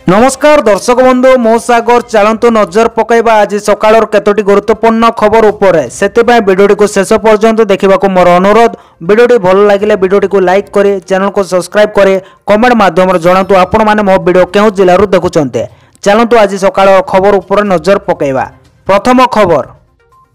नमस्कार दर्शक बंधु मो सागर चलतु नजर पकईबा आज सकाळ केतोटी गुरुत्वपूर्ण खबर उपरे सेतिबाई वीडियोटी को शेष पर्यंत देखा मोर अनुरोध। वीडियोटी भल लगे वीडियोटी को लाइक करे, चैनल को सब्सक्राइब करे, कमेंट माध्यम जनातु आपण माने मो वीडियो केउ जिल्लारू देखुचंते। चलतु आज सकाळ खबर उपरे नजर पकईबा। प्रथम खबर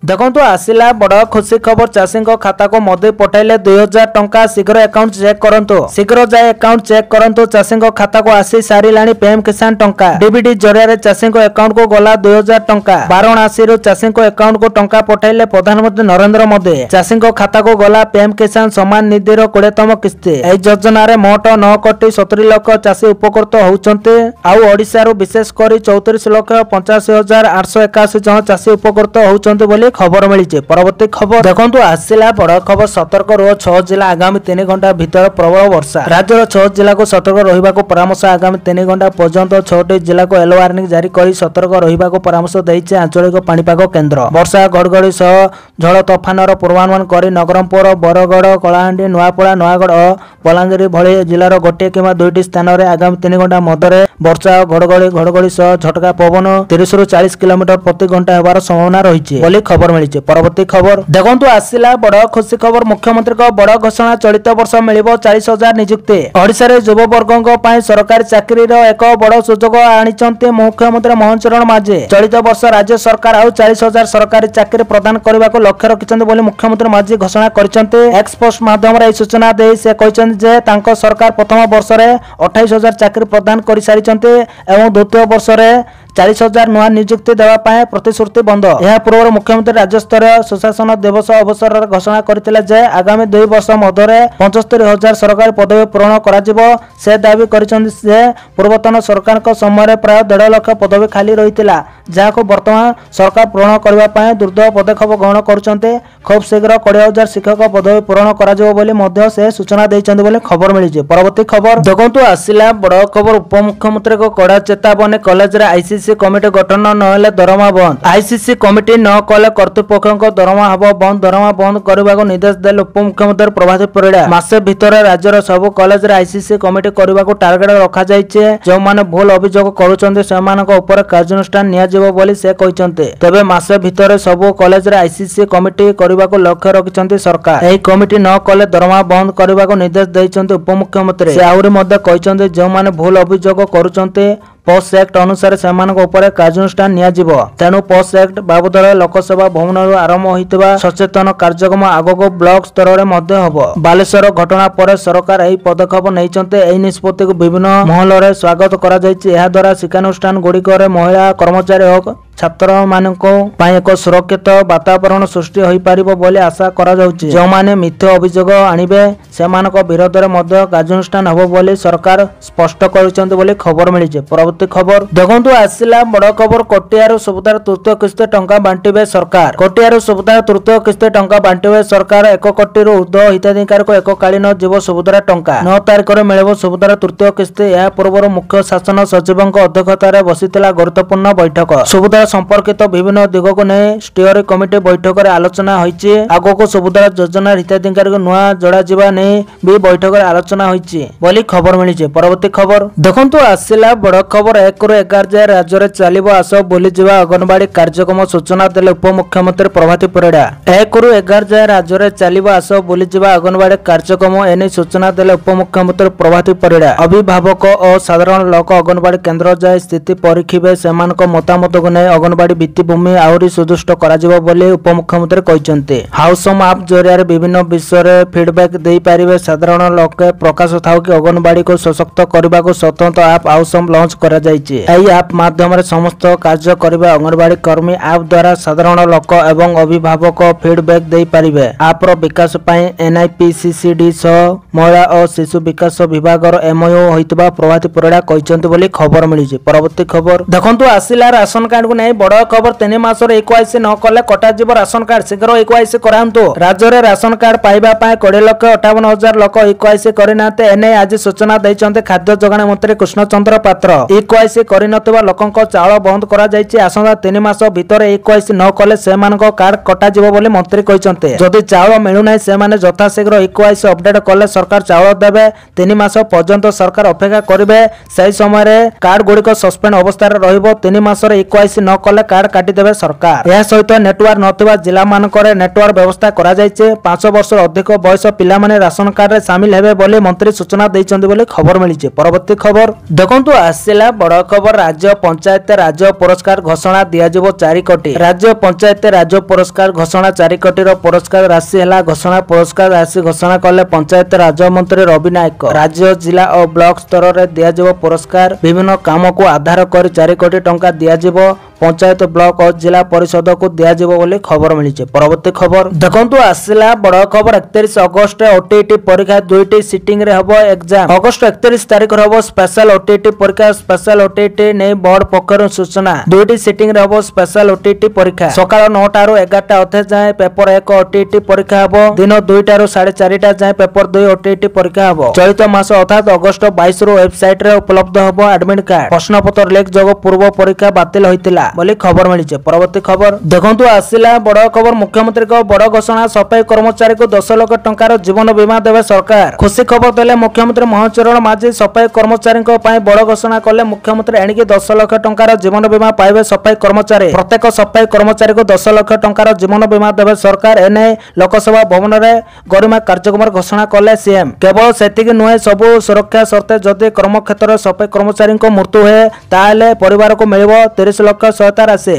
देखो आसिला बड़ खुशी खबर। चाषी खाता को मोदी पठाइले 2000 टंका। शीघ्र अकाउंट चेक करंतु, शीघ्र जाए अकाउंट चेक करंतु। चाषी खाता को आसी सारिलाणी पीएम किसान टंका। डीबीटी जरिया चाषी अकाउंट को गला 2000 टंका। वाराणसी चाषी अकाउंट को टंका पठाइले प्रधानमंत्री नरेंद्र मोदी। चाषी खाता को गला पीएम किसान सम्मान निधि 20तम किस्ती। एही योजन मोट 9 कोटी 70 लाख चाषी उपकृत होउचंते। आउ ओडिशा विशेष कर 34 लाख 85,881 जन चाषी उपकृत होउचंते बोली खबर मिली। परवर्ती खबर देखो आसिला बड़ खबर। सतर्क रह 6 जिला आगामी 3 घंटा भीतर प्रबल वर्षा। राज्यर 6 जिला को सतर्क रहिबा को परामर्श। आगामी 3 घंटा पर्यंत 6टी जिला को येलो वार्निंग जारी कर सतर्क रहिबा को परामर्श दैছে आंचलिक पाणीपाग केन्द्र। वर्षा घड़घड़ी सह झड़ तोफानर पूर्वानुमान कर नगरमपुर, बरगड़, कलाहांडी, नुआपड़ा, नयागढ़ और बलांगीर भली जिलार गोटे किंवा 2टी स्थान में आगामी 3 घंटा मध्य वर्षा घड़घड़ी सह झटका पवन 30 ରୁ 40 किलोमीटर प्रति घंटा होबार संभावना रही बोली खबर मिली। परवर्ती खबर देखो आसिला बड़ खुशी खबर। मुख्यमंत्री को बड़ घोषणा। चलित वर्ष मिलिबो 40,000 नियुक्ति। ओडिशा रे युववर्गों पई सरकारी चाकरी एक बड़ सुजोग आनिचंते मुख्यमंत्री मोहन चरण माझी। चलित वर्ष राज्य सरकार आउ 40,000 सरकारी चाकरी प्रदान करने को लक्ष्य रखिछन्ते बोली मुख्यमंत्री माझी घोषणा करिसंते। एक्स पोस्ट माध्यम रे सूचना दे से कहिसंते जे तांको सरकार प्रथम वर्ष रे 28,000 चाकरी प्रदान करि सारिचंते एवं द्वितीय वर्ष रे 40,000 नुआ नियुक्ति देवाई प्रतिश्रुति बंद। यह पूर्व मुख्यमंत्री राज्य स्तरीय सुशासन दिवस अवसर में घोषणा करथिले जे आगामी 2 वर्ष मध्य 75,000 सरकारी पदवी पूरण कराजिबो। से दाबी करिसंते जे पूर्वतन सरकार को समय प्राय 1.5 लाख पदवी खाली रहितिला, जाको वर्तमान सरकार पूरण करबा पय द्रुत पदक्षेप ग्रहण करुचंते। खूब शीघ्र 20,000 शिक्षक पदवी पूरण कराजिबो बोली मध्य से सूचना दैचंते बोली खबर मिली। परवर्ती खबर देखंतु आसिला बड़ खबर। उपमुख्यमंत्री को कड़ा चेतावनी। कॉलेज रे आईसीसी कमिटी गठन नहेले दरमा बंद। आईसीसी कमिटी न कले कर्तृपक्ष दरमा हब बंद। दरमा बंद करने को निर्देश देले उपमुख्यमंत्री प्रभात परिड़ा। मासे भितर राज्यर सब कॉलेज रे आईसीसी कमिटी करने को टार्गेट रखा जाइए। जो माने भूल अभियोग करुचंते सेमानक ऊपर कार्यानुष्ठान नियाजिबो बोली से कहिसंते। तबे मासे भितर सब कॉलेज रे आईसीसी कमिटी करने को लक्ष्य रखिसंते सरकार। एही कमिटी न कले दरमा बंद करने को निर्देश दैचंते उपमुख्यमंत्री। से आउरी मध्ये कहिसंते जो माने भूल अभियोग करुचंते पोस्ट एक्ट अनुसार सेमानक ऊपर कार्यानुष्ठान नियाजिबो। तेणु पोस्ट एक्ट बाबदरे लोकसभा भवन आरंभ होइतबा सचेतन कार्यक्रम आगको ब्लॉक स्तर रे मध्ये हबो। बालेश्वर घटना पर सरकार एही पदक्षेप नैचंते। एही निष्पत्ति को विभिन्न महल रे स्वागत करा जायछि। एहा द्वारा शिक्षानुष्ठान गुड़िकर महिला कर्मचारी हो छात्र मानको पाई एक सुरक्षित वातावरण सृष्टि होई पारिबो बोली आशा करा जाउछि। जो माने मिथ्या अभियोग आनिबे सेमानक विरोध रे मध्ये कार्यानुष्ठान हबो बोली सरकार स्पष्ट करिसंते बोली खबर मिलिছে। परवर्ती खबर देखंतु आसिला बड़ खबर। कोटियारु सुविधार तृतीय किस्ती टंका बांटिबे सरकार। कोटियारु सुविधार तृतीय किस्ती टंका बांटिबे सरकार। 1 कोटी रु ऊर्ध्व हिताधिकारी को एककालीन जीव सुविधार टंका 9 तारिख रे मिलिबो सुविधार तृतीय किस्ती। या पूर्व मुख्य शासन सचिवଙ୍କ अध्यक्षता रे बसितला गुरुत्वपूर्ण बैठक। सुविधा संपर्कित विभिन्न दिग को नहीं स्टीयरिंग कमिटी बैठक में आलोचना होइछि। आगको सुविधा योजना हिताधिकारी को नुआ जोड़ा जिबा नहीं भी बैठक में आलोचना होइछि बोली खबर मिली। परवर्ती खबर देखंतु आसिला बड़ खबर। 1 ରୁ 11 जाए राज्य में चलिबो आस बुली जिबा अंगनवाड़ी कार्यक्रम सूचना देले उपमुख्यमंत्री प्रभात परिड़ा। 1 ରୁ 11 जाए राज्य में चलिबो आस बुली जिबा अंगनवाड़ी कार्यक्रम एने सूचना देले उपमुख्यमंत्री प्रभात परिड़ा। अभिभावक और साधारण लोक अंगनवाड़ी केन्द्र जाए स्थिति परीक्षिबे। सेमानक मतामत को नहीं अंगनवाड़ी भित्तिभूमि आहरी सुदृष्ट करा बोली उपमुख्यमंत्री कहते। हाउस आप जरिया विभिन्न विषय में फीडबैक दे पारे। साधारण लोक प्रकाश थाउ कि अंगनवाड़ी को सशक्त करने को स्वतंत्र आप हाउस लॉन्च करा जाइए। आप माध्यम समस्त कार्य करेंगे। अंगनवाड़ी कर्मी आप द्वारा साधारण लोक एवं अभिभावक फीडबैक दे पारे। आप विकास एनआईपीसीसीडी सह महिला और शिशु विकास विभाग एमओयू होता प्रभात परिड़ा कहते खबर मिली। परवर्ती खबर देखो आसिला राशन कार्ड को नहीं नहीं बड़ खबर 3 मासर इक्वाईसी न कले कटाଯିव राशन कार्ड शीघ्र इक्वाईसी करांतु। राज्य में राशन कार्ड पाइबा 20,58,000 लोक इक्वाईसी करनाते एने आज सूचना दैछन्ते खाद्य जोगाण मंत्री कृष्णचंद्र पात्र। इक्वाईसी करिनथिबा लोकंक चाउल बंद करा जायछि। आसंता 3 मास भितर इक्वाईसी न कले सेमानक कार्ड कटाଯିव बोली मंत्री कहिसन्ते। जदि चाउल मिलु नै सेमाने यथाशीघ्र इक्वाईसी अपडेट कले सरकार चाउल देबे। 3 मास पर्यंत सरकार अपेक्षा करिवे। सही समय रे कार्ड गुड़िक सस्पेंड अवस्था रहिबो। 3 मासर इक्वाईसी न कले कार्ड काटी देबे सरकार। यह सहित नेटवर्क नथिबा जिला मानकरे नेटवर्क व्यवस्था करा जायछि। 5 वर्ष अधिक बयस पिला माने राशन कार्ड रे शामिल हेबे बोली मंत्री सूचना दैछन्ते बोली खबर मिलिछि। परवर्ती खबर देखंतु आसिला बड़ खबर। राज्य पंचायत राज्य पुरस्कार घोषणा दियाजिबो 4 कोटी। राज्य पंचायत राज्य पुरस्कार घोषणा 4 कोटी रो पुरस्कार राशि हैला घोषणा। पुरस्कार राशि घोषणा कले पंचायत राज्य मंत्री रवि नायक। राज्य जिला और ब्लॉक स्तर रे दियाजिबो पुरस्कार। विभिन्न काम को आधार कर 4 कोटी टंका दियाजिबो। पंचायत ब्लॉक और जिला परिषद को दियाजिबो बोली खबर मिलिছে। परवर्ती खबर देखंतु आसिला बड़ खबर। 31 अगस्त ओटीटी परीक्षा 2टी सिटिंग रे हबो एग्जाम। अगस्त 31 तारिख रे हबो स्पेशल ओटीटी परीक्षा। स्पेशल ओटीटी नै बोर्ड पक्ष सूचना। 2टी सिटिंग रे हबो स्पेशल ओटीटी परीक्षा। सकाळ 9टा रु 11टा अथे जाय पेपर 1 ओटीटी परीक्षा हबो। दिन 2टा रु 4:30 जाय पेपर 2 ओटीटी परीक्षा हबो। चलित मास अर्थात अगस्त 22 रु वेबसाइट रे उपलब्ध हबो एडमिट कार्ड। प्रश्न पत्र लीक जोग पूर्व परीक्षा बातिल होइतिला बोली खबर मिलिছে। परवर्ती खबर देखंतु आसिला बड़ खबर। मुख्यमंत्री को बड़ घोषणा। सफाई कर्मचारी को 10 लाख टंकार जीवन बीमा देवे सरकार। खुशी खबर देले मुख्यमंत्री मोहन चरण माझी। सफाई कर्मचारी बड़ घोषणा कले मुख्यमंत्री एणिकी 10 लाख टंकार जीवन बीमा पाइबे सफाई कर्मचारी। प्रत्येक सफाई कर्मचारी को 10 लाख टंकार जीवन बीमा देवे सरकार। एने लोकसभा भवन में गरिमा कार्यक्रम घोषणा कले सीएम। केवल सेतिक नुहे सबु सुरक्षा शर्ते जदि कर्म क्षेत्र सफाई कर्मचारी मृत्यु हुए ताले परिवार को मिलिबो 30 लाख सहायता राशि।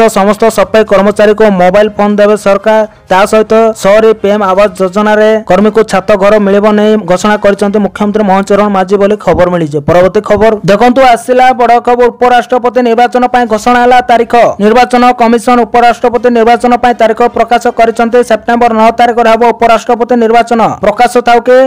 समस्त सफाई कर्मचारी को मोबाइल फोन देवे सरकार। ता सहित शहरी पीएम आवास योजना रे कर्मी को छात घर मिलिबो नै घोषणा करिसंते मुख्यमंत्री मोहन चरण माझी बोली खबर मिलिছে। परवर्ती खबर देखंतु आसिला बड़ खबर। उपराष्ट्रपति निर्वाचन पय घोषणा हला तारीख। निर्वाचन कमिशन उपराष्ट्रपति निर्वाचन पय तारीख प्रकाश करिसंते। सेप्टेम्बर 9 तारिख रे हबो उपराष्ट्रपति निर्वाचन। प्रकाश थाउ के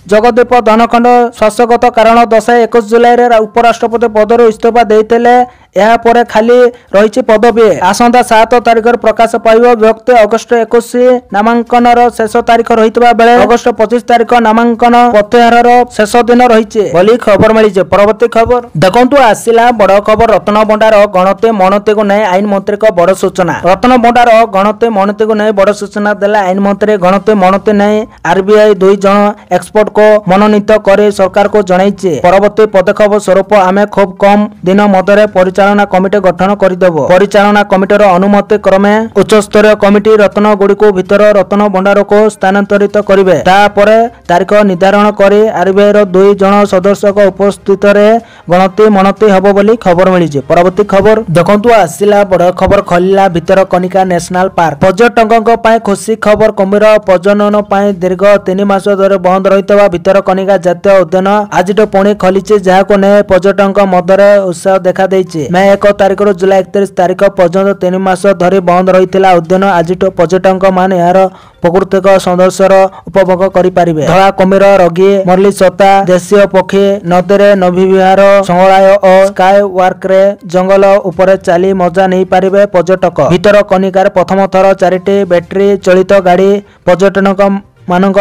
जगदीप धनखंड स्वास्थ्यगत कारण दशाई 21 जुलाई रे उपराष्ट्रपति पदर इस्तीफा देइतेले। यह परे खाली रही पदवी। आसंता 7 तारिख प्रकाश पाइब। व्यक्ति अगस्त 21 नामांकन शेष तारीख रही बेले अगस्त 25 तारिख नामांकन प्रत्याहार शेष दिन रही बोली खबर मिली। परवर्ती खबर देखंतु आसिला बड़ खबर। रत्न भंडार गणति मणति को नहीं आईन मंत्री को बड़ सूचना। रत्न भंडार गणति मणति को नहीं बड़ सूचना देला आईन मंत्री। गणति मणति नहीं आरबीआई 2 जन एक्सपर्ट को मनोनीत कर सरकार को जणाइछे। परवर्ती पदक्षेप स्वरूप आमे खूब कम दिन मध्य परिचालना कमिटी गठन करदेबो। परिचालना कमिटीर अनुमति क्रमे उच्च स्तरीय कमिटी रत्न गुड़ी को भीतर रत्न भंडार को स्थानांतरित करिवे। तापरे तारीख निर्धारण करी आरबीआई 2 जन सदस्य को उपस्थित रे गणति मनति हबो बोली खबर मिलिছে। परवर्ती खबर देखंतु आसिला बड़ खबर। खलिला भीतर कनिका नेशनल पार्क। पर्यटकों पय खुशी खबर। कुंभीर प्रजनन पय दीर्घ 3 मास धरे बंद रहितबा भीतर कनिका जातीय उद्यान आज पुणी खोली जहां ने पर्यटकों मध्य उत्साह देखा देइछि। मे 1 तारिख रु जुलाई 31 तारिख पर्यंत 3 मास धरी बंद रही उद्यान। आज पर्यटक मान यार प्राकृतिक सौंदर्यर उपभोग करें। धला कुम्भीर रगी मल्लीसता देशीय पक्षी नदी नभी विहार संग्रहालय और स्काई वार्क रे जंगल उपरे चली मजा नहीं पारे पर्यटक। भीतर कनिकार प्रथम थर 4टी बैटेरी चलित गाड़ी पर्यटक मानक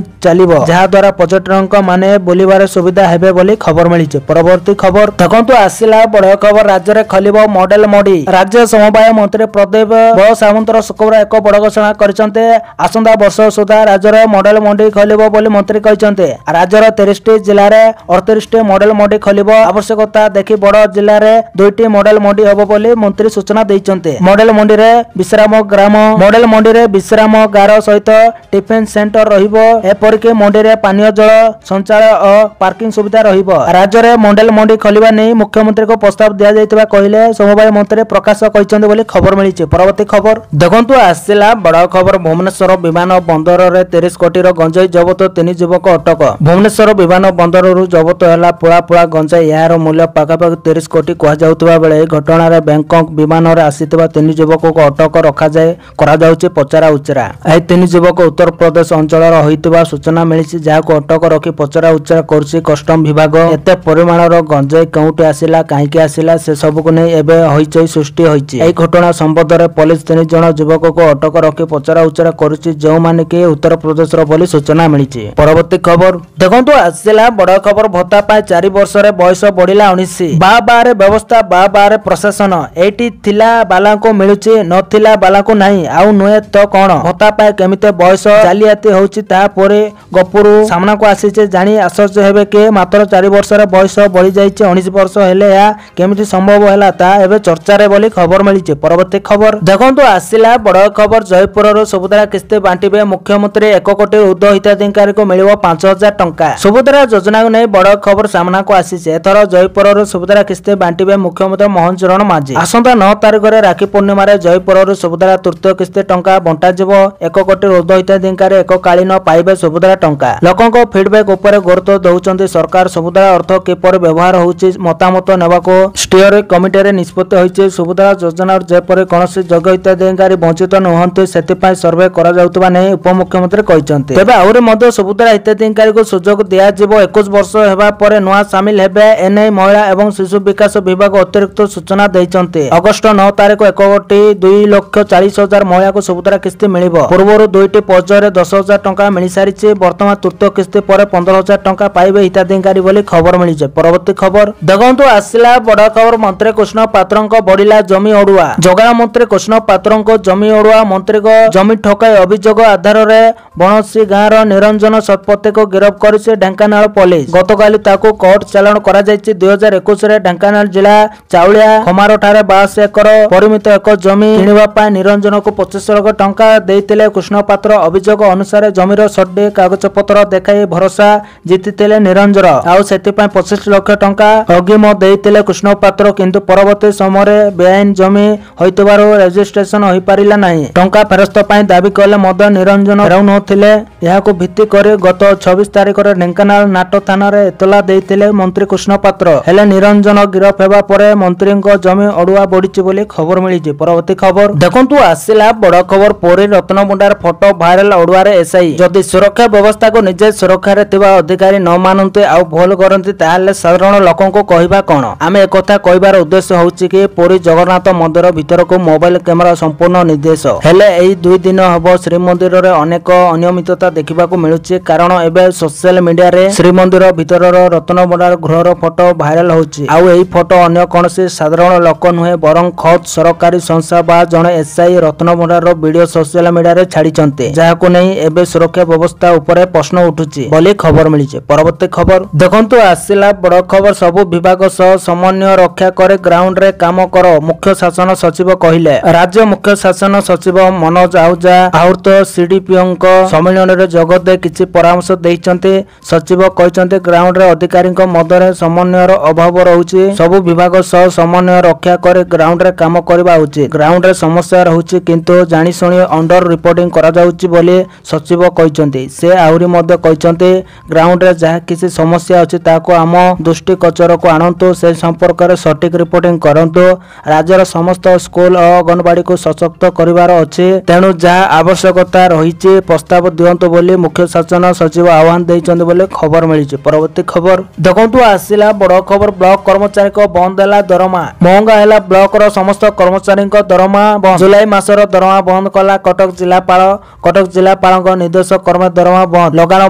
चलिबो जहा द्वारा पर्यटक माने बुलिबार सुविधा हेबे बोली खबर मिलिছে। परवर्ती खबर देखंतु आसिला बड़ खबर। राज्य रे खलिबो मॉडल मंडी। राज्य समवाय मंत्री प्रदीप सावंतर शुक्रवार एक बड़ घोषणा करिसंते। आसंता वर्ष सुधा राज्य रे मॉडल मंडी खलिबो बोली मंत्री कहिसंते। राज्य रे 33टी जिल्ला रे 38टी मॉडल मंडी खलिबो। आवश्यकता देखि बड़ जिल्ला रे 2टी मॉडल मंडी हबो बोली मंत्री सूचना दैचंते। मॉडल मंडी रे विश्राम ग्राम मॉडल मंडी रे विश्राम गार सहित टिफिन सेंटर एपरिक मंडी रे पानीय जल संचालय और पार्किंग सुविधा रहिबो। राज्य रे मॉडल मंडी खोलिबा नै मुख्यमंत्री को प्रस्ताव दिया जायतिबा कहिले समवाय मंत्री प्रकाश कहिसंते बोली खबर मिलिছে। परवर्ती खबर देखंतु आसिला बड़ खबर। भुवनेश्वर विमान बंदर रे 30 कोटी रो गंजाई जबत 3 युवक अटक। भुवनेश्वर विमान बंदर रु जबत हैला पुळा पुळा गंजाई। यार मूल्य पाखापाखि 30 कोटी कहा जाउतबा बेले घटना रे बैंकॉक विमान रे आसीतबा 3 युवक को अटक रखा जाय करा जाउचे पचारा उचरा। ए 3 युवक उत्तर प्रदेश ଅଞ୍ଚଳର ହୋଇଥିବା ସୂଚନା ମିଳିଛି, ଯାହାକୁ ଅଟକ ରଖି ପଚରା ଉଚରା କରୁଛି କଷ୍ଟମ ବିଭାଗ। ଏତେ ପରିମାଣର ଗଞ୍ଜେଇ କେଉଁଠି ଆସିଲା, କାହିଁକି ଆସିଲା, ସେ ସବୁକୁ ନେଇ ଏବେ ହଇଚଇ ସୃଷ୍ଟି ହୋଇଛି। ଏହି ଘଟଣା ସମ୍ବନ୍ଧରେ ପୋଲିସ 3 ଜଣ ଯୁବକଙ୍କୁ ଅଟକ ରଖି ପଚରା ଉଚରା କରୁଛି, ଯେଉଁମାନେ କି ଉତ୍ତରପ୍ରଦେଶର ବୋଲି ସୂଚନା ମିଳିଛି। ପରବର୍ତ୍ତୀ ଖବର ଦେଖନ୍ତୁ, ଆସିଲା ବଡ ଖବର। ଭତ୍ତା ପାଇଁ 4 ବର୍ଷରେ ବୟସ ବଢିଲା 19। ବାରେ ବ୍ୟବସ୍ଥା ବାରେ ପ୍ରଶାସନ। ଏଇଠି ଥିଲା ବାଲାଙ୍କୁ ମିଳୁଛି, ନଥିଲା ବାଲାଙ୍କୁ ନାହିଁ। ଆଉ ନୁହେଁ ତ କଣ? ଭତ୍ତା ପାଇଁ କେମିତି ବୟସ ଜାଲିଆତି ହେଉଛି ତାପରେ ଗପୁରୁ ସାମ୍ନାକୁ ଆସିଛି। ଜାଣି ଆଶ୍ଚର୍ଯ୍ୟ ହେବେ କି ମାତ୍ର 4 ବର୍ଷରେ ବୟସ ବଢି ଯାଇଛି 19 ବର୍ଷ ହେଲେ ଏହା କେମିତି ସମ୍ଭବ ହେଲା, ତାହା ଏବେ ଚର୍ଚ୍ଚାରେ ବୋଲି ଖବର ମିଳିଛି। ପରବର୍ତ୍ତୀ ଖବର ଦେଖନ୍ତୁ, ଆସିଲା ବଡ ଖବର। ଜୟପୁରରୁ ସୁଭଦ୍ରା କିସ୍ତି ବାଣ୍ଟିବେ ମୁଖ୍ୟମନ୍ତ୍ରୀ। 1 କୋଟି ଉର୍ଦ୍ଧ୍ୱ ହିତାଧିକାରୀଙ୍କୁ ମିଳିବ 5,000 ଟଙ୍କା। ସୁଭଦ୍ରା ଯୋଜନାକୁ ନେଇ ବଡ ଖବର ସାମ୍ନାକୁ ଆସିଛି। ଏଥର ଜୟପୁରରୁ ସୁଭଦ୍ରା କିସ୍ତି ବାଣ୍ଟିବେ ମୁଖ୍ୟମନ୍ତ୍ରୀ ମୋହନ ଚରଣ ମାଝୀ। ଆସନ୍ତା 9 ତାରିଖରେ ରାକ୍ଷୀ ପୂର୍ଣ୍ଣିମାରେ ଜୟପୁରରୁ ସୁଭଦ୍ରା ତୃତୀୟ କିସ୍ତି ଟଙ୍କା ବଣ୍ଟାଯିବ। 1 କୋଟି ଉର୍ଦ୍ଧ୍ୱ ହିତାଧିକାରୀ ଏକକାଳୀନ ପାଇବେ ସୁଭଦ୍ରା ଟଙ୍କା। ଲୋକଙ୍କ ଫିଡବ୍ୟାକ୍ ଉପରେ ଗୁରୁତ୍ୱ ଦେଉଛନ୍ତି ସରକାର। ସୁଭଦ୍ରା ଅର୍ଥ କିପରି ବ୍ୟବହାର ହେଉଛି ମତାମତ ନେବାକୁ ଷ୍ଟିଅରିଂ କମିଟିରେ ନିଷ୍ପତ୍ତି ହୋଇଛି। ସୁଭଦ୍ରା ଯୋଜନାର ଯେପରି କୌଣସି ଯୋଗ୍ୟ ହିତାଧିକାରୀ ବଞ୍ଚିତ ନୁହନ୍ତି, ସେଥିପାଇଁ ସର୍ଭେ କରାଯାଉଥିବା ନେଇ ଉପମୁଖ୍ୟମନ୍ତ୍ରୀ କହିଛନ୍ତି। ତେବେ ଆହୁରି ମଧ୍ୟ ସୁଭଦ୍ରା ହିତାଧିକାରୀଙ୍କୁ ସୁଯୋଗ ଦିଆଯିବ। 21 ବର୍ଷ ହେବା ପରେ ନୂଆ ସାମିଲ ହେବେ। ଏନେଇ ମହିଳା ଏବଂ ଶିଶୁ ବିକାଶ ବିଭାଗ ଅତିରିକ୍ତ ସୂଚନା ଦେଇଛନ୍ତି। ଅଗଷ୍ଟ 9 ତାରିଖ 1,02,40,000 ମହିଳାଙ୍କୁ ସୁଭଦ୍ରା କିସ୍ତି ମିଳିବ। ପୂର୍ବରୁ 2ଟି ପର୍ଯ୍ୟାୟରେ 10,000 ଟଙ୍କା ମିଳିସାରିଛି। ବର୍ତ୍ତମାନ ତୃତୀୟ କିସ୍ତି ପରେ 15,000 ଟଙ୍କା ପାଇବେ ହିତାଧିକାରୀ ବୋଲି ଖବର ମିଳିଛି। ପରବର୍ତ୍ତୀ ଖବର ଦେଖନ୍ତୁ, ଆସିଲା ବଡ ଖବର। ମନ୍ତ୍ରୀ କୃଷ୍ଣ ପାତ୍ରଙ୍କ ବଢିଲା ଜମି ଅଡୁଆ। ଯୋଗାଣ ମନ୍ତ୍ରୀ କୃଷ୍ଣ ପାତ୍ରଙ୍କ ଜମି ଅଡୁଆ। ମନ୍ତ୍ରୀଙ୍କ ଜମି ଠକାଇ ଅଭିଯୋଗ ଆଧାରରେ ବଣସି ଗାଁର ନିରଞ୍ଜନ ଶତପଥୀକୁ ଗିରଫ କରିଛି ଢେଙ୍କାନାଳ ପୋଲିସ। ଗତକାଲି ତାକୁ କୋର୍ଟ ଚାଲାଣ କରାଯାଇଛି। 2021ରେ ଢେଙ୍କାନାଳ ଜିଲ୍ଲା ଚାଉଳିଆ ଖମାରଠାରେ 82 ଏକର ପରିମିତ ଏକ ଜମି କିଣିବା ପାଇଁ ନିରଞ୍ଜନକୁ 25 ଲକ୍ଷ ଟଙ୍କା ଦେଇଥିଲେ କୃଷ୍ଣ ପାତ୍ର। ଅଭିଯୋଗ ଅନୁସାରେ ଜମିର ସଠିକ କାଗଜପତ୍ର ଦେଖାଇ ଭରସା ଜିତିଥିଲେ ନିରଞ୍ଜନ, ଆଉ ସେଥିପାଇଁ 25 ଲକ୍ଷ ଟଙ୍କା ଅଗ୍ରିମ ଦେଇଥିଲେ କୃଷ୍ଣ ପାତ୍ର। କିନ୍ତୁ ପରବର୍ତ୍ତୀ ସମୟରେ ବେଆଇନ ଜମି ହୋଇଥିବାରୁ ରେଜିଷ୍ଟ୍ରେସନ ହୋଇପାରିଲା ନାହିଁ। ଟଙ୍କା ଫେରସ୍ତ ପାଇଁ ଦାବି କଲେ ମଧ୍ୟ ନିରଞ୍ଜନ ଫେରାଉନଥିଲେ। ଏହାକୁ ଭିତ୍ତି କରି ଗତ 26 ତାରିଖରେ ଢେଙ୍କାନାଳ ନାଟ ଥାନାରେ ଏତଲା ଦେଇଥିଲେ ମନ୍ତ୍ରୀ କୃଷ୍ଣ ପାତ୍ର। ହେଲେ ନିରଞ୍ଜନ ଗିରଫ ହେବା ପରେ ମନ୍ତ୍ରୀଙ୍କ ଜମି ଅଡୁଆ ବଢିଛି ବୋଲି ଖବର ମିଳିଛି। ପରବର୍ତ୍ତୀ ଖବର ଦେଖନ୍ତୁ, ଆସିଲା ବଡ ଖବର। ପୁରୀ ରତ୍ନଭଣ୍ଡାର ଫଟୋ ଭାଇରାଲ। ଅଡୁଆରେ ଏସ୍ଆଇ। ଯଦି ସୁରକ୍ଷା ବ୍ୟବସ୍ଥାକୁ ନିଜେ ସୁରକ୍ଷାରେ ଥିବା ଅଧିକାରୀ ନ ମାନନ୍ତି ଆଉ ଭୁଲ କରନ୍ତି, ତାହେଲେ ସାଧାରଣ ଲୋକଙ୍କୁ କହିବା କଣ? ଆମେ ଏକଥା କହିବାର ଉଦ୍ଦେଶ୍ୟ ହେଉଛି କି ପୁରୀ ଜଗନ୍ନାଥ ମନ୍ଦିର ଭିତରକୁ ମୋବାଇଲ କ୍ୟାମେରା ସମ୍ପୂର୍ଣ୍ଣ ନିର୍ଦ୍ଦେଶ। ହେଲେ ଏହି 2 ଦିନ ହେବ ଶ୍ରୀମନ୍ଦିରରେ ଅନେକ ଅନିୟମିତତା ଦେଖିବାକୁ ମିଳୁଛି। କାରଣ ଏବେ ସୋସିଆଲ ମିଡିଆରେ ଶ୍ରୀମନ୍ଦିର ଭିତରର ରତ୍ନଭଣ୍ଡାର ଗୃହର ଫଟୋ ଭାଇରାଲ ହେଉଛି। ଆଉ ଏହି ଫଟୋ ଅନ୍ୟ କୌଣସି ସାଧାରଣ ଲୋକ ନୁହେଁ, ବରଂ ଖୋଦ୍ ସରକାରୀ ସଂସ୍ଥା ବା ଜଣେ ଏସ୍ଆଇ ରତ୍ନଭଣ୍ଡାରର ଭିଡିଓ ସୋସିଆଲ ମିଡିଆରେ ଛାଡିଛନ୍ତି, ଯାହାକୁ ନେଇ ଏବେ ସୁରକ୍ଷା ବ୍ୟବସ୍ଥା ଉପରେ ପ୍ରଶ୍ନ ଉଠୁଛି ବୋଲି ଖବର ମିଳିଛି। ପରବର୍ତ୍ତୀ ଖବର ଦେଖନ୍ତୁ, ଆସିଲା ବଡ ଖବର। ସବୁ ବିଭାଗ ସହ ସମନ୍ୱୟ ରକ୍ଷା କରି ଗ୍ରାଉଣ୍ଡରେ କାମ କର, ମୁଖ୍ୟ ଶାସନ ସଚିବ କହିଲେ। ରାଜ୍ୟ ମୁଖ୍ୟ ଶାସନ ସଚିବ ମନୋଜ ଆହୁଜା ଆହୁତ ସିଡିପିଓଙ୍କ ସମ୍ମିଳନୀରେ ଯୋଗ ଦେଇ କିଛି ପରାମର୍ଶ ଦେଇଛନ୍ତି। ସଚିବ କହିଛନ୍ତି, ଗ୍ରାଉଣ୍ଡରେ ଅଧିକାରୀଙ୍କ ମଧ୍ୟରେ ସମନ୍ୱୟର ଅଭାବ ରହୁଛି। ସବୁ ବିଭାଗ ସହ ସମନ୍ୱୟ ରକ୍ଷା କରି ଗ୍ରାଉଣ୍ଡରେ କାମ କରିବା ଉଚିତ। ଗ୍ରାଉଣ୍ଡରେ ସମସ୍ୟା ରହୁଛି, କିନ୍ତୁ ଜାଣିଶୁଣି ଅଣ୍ଡର ରିପୋର୍ଟିଂ କରାଯାଉଛି ବୋଲି ସଚିବ କହିଛନ୍ତି। ସେ ଆହୁରି ମଧ୍ୟ କହିଛନ୍ତି, ଗ୍ରାଉଣ୍ଡରେ ଯାହା କିଛି ସମସ୍ୟା ଅଛି ତାହାକୁ ଆମ ଦୃଷ୍ଟିଗୋଚରକୁ ଆଣନ୍ତୁ, ସେ ସମ୍ପର୍କରେ ସଠିକ ରିପୋର୍ଟିଂ କରନ୍ତୁ। ରାଜ୍ୟର ସମସ୍ତ ସ୍କୁଲ ଓ ଅଙ୍ଗନବାଡିକୁ ସଶକ୍ତ କରିବାର ଅଛି, ତେଣୁ ଯାହା ଆବଶ୍ୟକତା ରହିଛି ପ୍ରସ୍ତାବ ଦିଅନ୍ତୁ ବୋଲି ମୁଖ୍ୟ ଶାସନ ସଚିବ ଆହ୍ୱାନ ଦେଇଛନ୍ତି ବୋଲି ଖବର ମିଳିଛି। ପରବର୍ତ୍ତୀ ଖବର ଦେଖନ୍ତୁ, ଆସିଲା ବଡ ଖବର। ବ୍ଲକ କର୍ମଚାରୀଙ୍କ ବନ୍ଦ ହେଲା ଦରମା। ମହଙ୍ଗା ହେଲା ବ୍ଲକର ସମସ୍ତ କର୍ମଚାରୀଙ୍କ ଦରମା ବନ୍ଦ। ଜୁଲାଇ ମାସର ଦରମା ବନ୍ଦ କଲା କଟକ ଜିଲ୍ଲାପାଳ। କଟକ ଜିଲ୍ଲାପାଳଙ୍କ ନିର୍ଦ୍ଦେଶ କ୍ରମେ ଦରମା ବନ୍ଦ। ଲଗାଣ